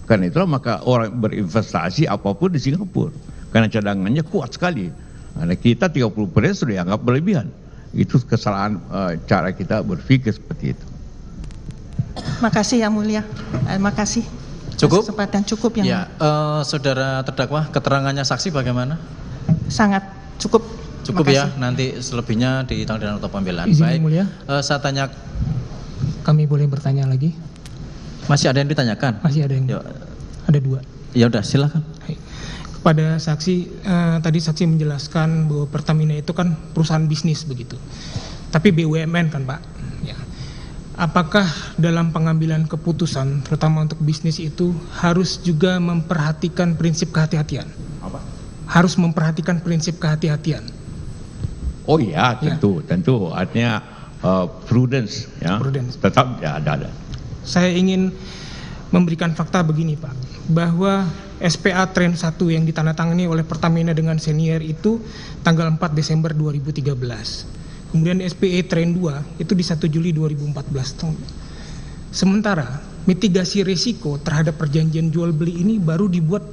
Karena itulah maka orang berinvestasi apapun di Singapura. Karena cadangannya kuat sekali. Karena kita 30% sudah dianggap berlebihan. Itu kesalahan cara kita berpikir seperti itu. Makasih yang mulia. Makasih. Cukup? Kesempatan cukup yang ya. Saudara terdakwa, keterangannya saksi bagaimana? Sangat cukup. Cukup ya, nanti selebihnya di tanggal nota pembelaan. Izin Baik, mulia. Saya tanya. Kami boleh bertanya lagi? Masih ada yang ditanyakan? Masih ada yang. Ya. Ada 2. Ya udah, silakan. Kepada saksi, tadi saksi menjelaskan bahwa Pertamina itu kan perusahaan bisnis begitu. Tapi BUMN kan Pak. Ya. Apakah dalam pengambilan keputusan, terutama untuk bisnis itu, harus juga memperhatikan prinsip kehati-hatian? Apa? Harus memperhatikan prinsip kehati-hatian. Oh iya, tentu. Artinya prudence, ya. Prudence. Tetap ya ada. Saya ingin memberikan fakta begini Pak, bahwa SPA Tren 1 yang ditandatangani oleh Pertamina dengan Senior itu tanggal 4 Desember 2013. Kemudian SPA Tren 2 itu di 1 Juli 2014. Sementara mitigasi risiko terhadap perjanjian jual beli ini baru dibuat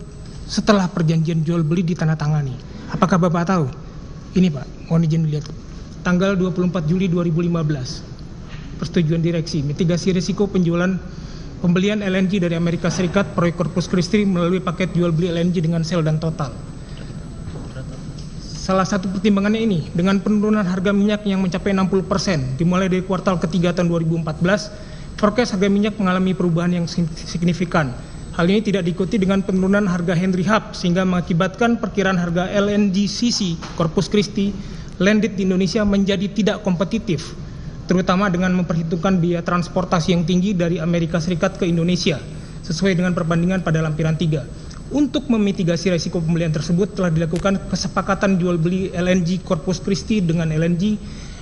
setelah perjanjian jual beli ditandatangani. Apakah Bapak tahu? Ini Pak, mohon izin dilihat. Tanggal 24 Juli 2015. Persetujuan direksi, mitigasi risiko pembelian LNG dari Amerika Serikat, proyek Corpus Christi melalui paket jual beli LNG dengan Shell dan Total. Salah satu pertimbangannya ini, dengan penurunan harga minyak yang mencapai 60%, dimulai dari kuartal ketiga tahun 2014, forecast harga minyak mengalami perubahan yang signifikan. Hal ini tidak diikuti dengan penurunan harga Henry Hub, sehingga mengakibatkan perkiraan harga LNGCC Corpus Christi landed di Indonesia menjadi tidak kompetitif, terutama dengan memperhitungkan biaya transportasi yang tinggi dari Amerika Serikat ke Indonesia, sesuai dengan perbandingan pada lampiran 3. Untuk memitigasi risiko pembelian tersebut telah dilakukan kesepakatan jual beli LNG Corpus Christi dengan LNG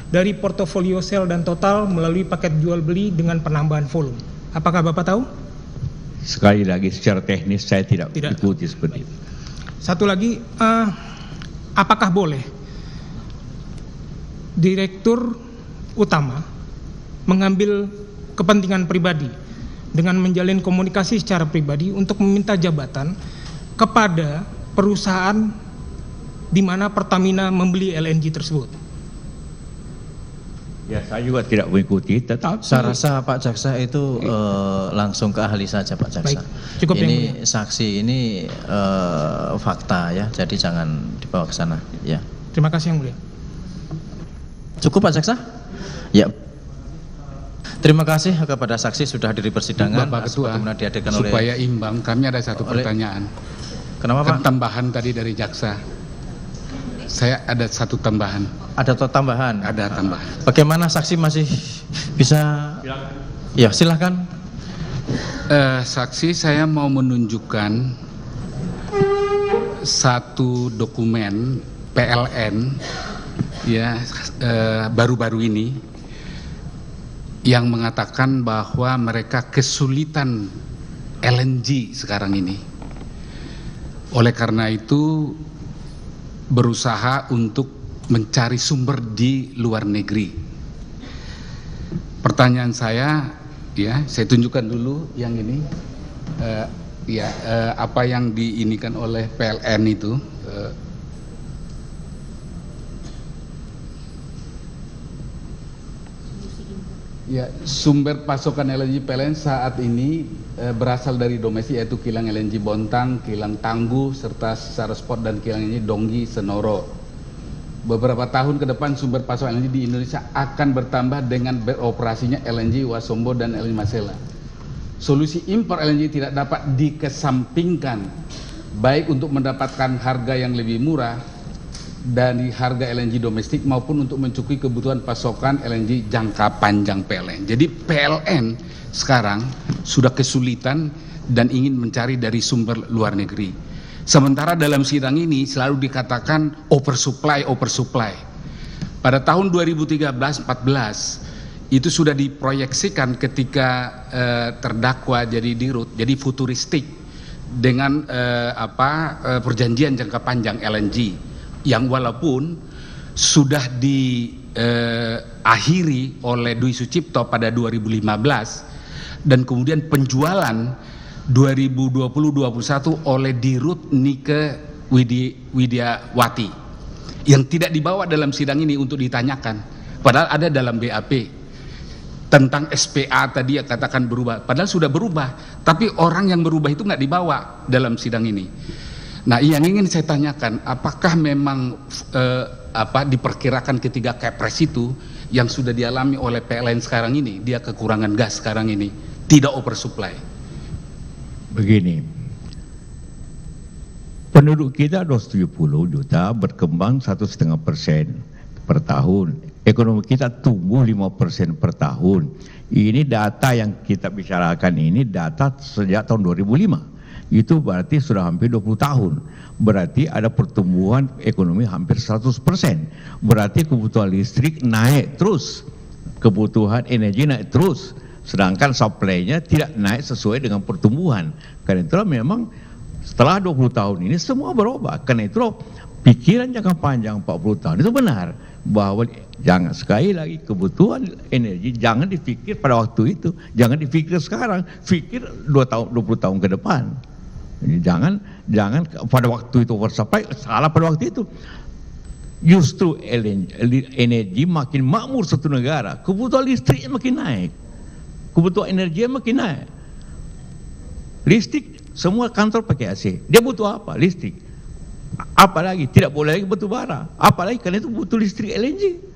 dari portofolio Shell dan Total melalui paket jual beli dengan penambahan volume. Apakah Bapak tahu? Sekali lagi secara teknis saya tidak ikuti seperti itu. Satu lagi, apakah boleh Direktur Utama mengambil kepentingan pribadi dengan menjalin komunikasi secara pribadi untuk meminta jabatan kepada perusahaan di mana Pertamina membeli LNG tersebut? Ya, saya juga tidak mengikuti, tetapi saya rasa Pak Jaksa itu langsung ke ahli saja Pak Jaksa. Baik, cukup ini saksi ini fakta ya, jadi jangan dibawa ke sana ya. Terima kasih yang mulia. Cukup Pak Jaksa? Ya. Terima kasih kepada saksi sudah hadir di persidangan. Bapak Ketua, supaya imbang, kami ada satu pertanyaan. Kenapa Pak? Tambahan tadi dari jaksa. Saya ada satu tambahan. Ada tambahan? Ada tambahan. Bagaimana saksi masih bisa? Ya silakan. Saksi, saya mau menunjukkan satu dokumen PLN ya baru-baru ini yang mengatakan bahwa mereka kesulitan LNG sekarang ini. Oleh karena itu berusaha untuk mencari sumber di luar negeri. Pertanyaan saya, ya, saya tunjukkan dulu yang ini, apa yang diinikan oleh PLN itu. Ya, sumber pasokan LNG PLN saat ini berasal dari domestik, yaitu kilang LNG Bontang, kilang Tangguh, serta Sarespot dan kilang LNG Donggi Senoro. Beberapa tahun ke depan sumber pasokan LNG di Indonesia akan bertambah dengan beroperasinya LNG Wasombo dan LNG Masela. Solusi impor LNG tidak dapat dikesampingkan, baik untuk mendapatkan harga yang lebih murah dari harga LNG domestik maupun untuk mencukupi kebutuhan pasokan LNG jangka panjang PLN. Jadi PLN sekarang sudah kesulitan dan ingin mencari dari sumber luar negeri. Sementara dalam sidang ini selalu dikatakan oversupply. Pada tahun 2013-14 itu sudah diproyeksikan ketika terdakwa jadi dirut, jadi futuristik dengan perjanjian jangka panjang LNG. Yang walaupun sudah diakhiri oleh Dwi Sucipto pada 2015 dan kemudian penjualan 2020-2021 oleh Dirut Nike Widiawati yang tidak dibawa dalam sidang ini untuk ditanyakan, padahal ada dalam BAP tentang SPA tadi yang katakan berubah, padahal sudah berubah, tapi orang yang berubah itu nggak dibawa dalam sidang ini. Nah, yang ingin saya tanyakan, apakah memang diperkirakan ketiga Kepres itu yang sudah dialami oleh PLN sekarang ini, dia kekurangan gas sekarang ini, tidak oversupply? Begini, penduduk kita 270 juta, berkembang 1,5% per tahun, ekonomi kita tumbuh 5% per tahun. Ini data yang kita bicarakan ini data sejak tahun 2005. Itu berarti sudah hampir 20 tahun. Berarti ada pertumbuhan ekonomi hampir 100%. Berarti kebutuhan listrik naik terus, kebutuhan energi naik terus, sedangkan supply-nya tidak naik sesuai dengan pertumbuhan. Karena itulah memang setelah 20 tahun ini semua berubah. Karena itulah pikiran jangka panjang 40 tahun itu benar, bahwa jangan, sekali lagi, kebutuhan energi jangan dipikir pada waktu itu, jangan dipikir sekarang, pikir 20 tahun ke depan. Jadi jangan pada waktu itu oversupply, salah pada waktu itu. Justru energi makin makmur satu negara, kebutuhan listriknya makin naik, kebutuhan energi makin naik. Listrik, semua kantor pakai AC, dia butuh apa? Listrik. Apalagi tidak boleh lagi batu bara, apalagi karena itu butuh listrik LNG.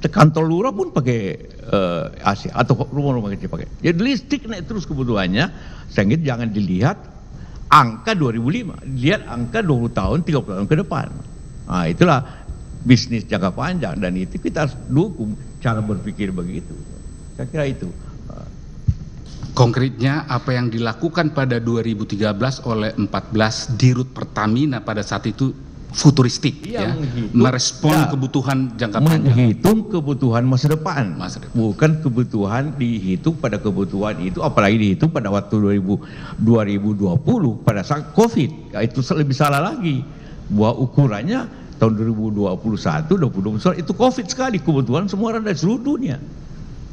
Kantor lurah pun pakai AC atau rumah-rumah kecil pakai. Jadi listrik naik terus kebutuhannya, sehingga jangan dilihat angka 2005, lihat angka 20 tahun, 30 tahun ke depan. Nah, itulah bisnis jangka panjang, dan itu kita harus dukung cara berpikir begitu. Saya kira itu. Konkretnya apa yang dilakukan pada 2013 oleh 14 Dirut Pertamina pada saat itu futuristik, ya, merespon kebutuhan jangka panjang, menghitung kebutuhan masa depan, bukan kebutuhan dihitung pada kebutuhan itu, apalagi dihitung pada waktu 2020 pada saat COVID. Ya, itu lebih salah lagi, bahwa ukurannya tahun 2021, 2021 itu COVID sekali, kebutuhan semua orang dari seluruh dunia,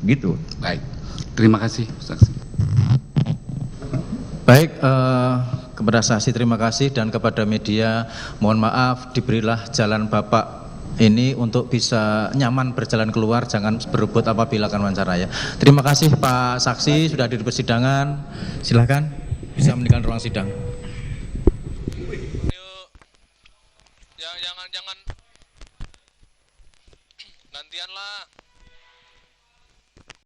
gitu. Baik, terima kasih saksi. Baik, kepada saksi terima kasih, dan kepada media mohon maaf, diberilah jalan Bapak ini untuk bisa nyaman berjalan keluar, jangan berebut apabila akan wawancara, ya. Terima kasih Pak saksi sudah hadir di persidangan. Silahkan bisa meninggalkan ruang sidang. Ya, jangan gantian lah.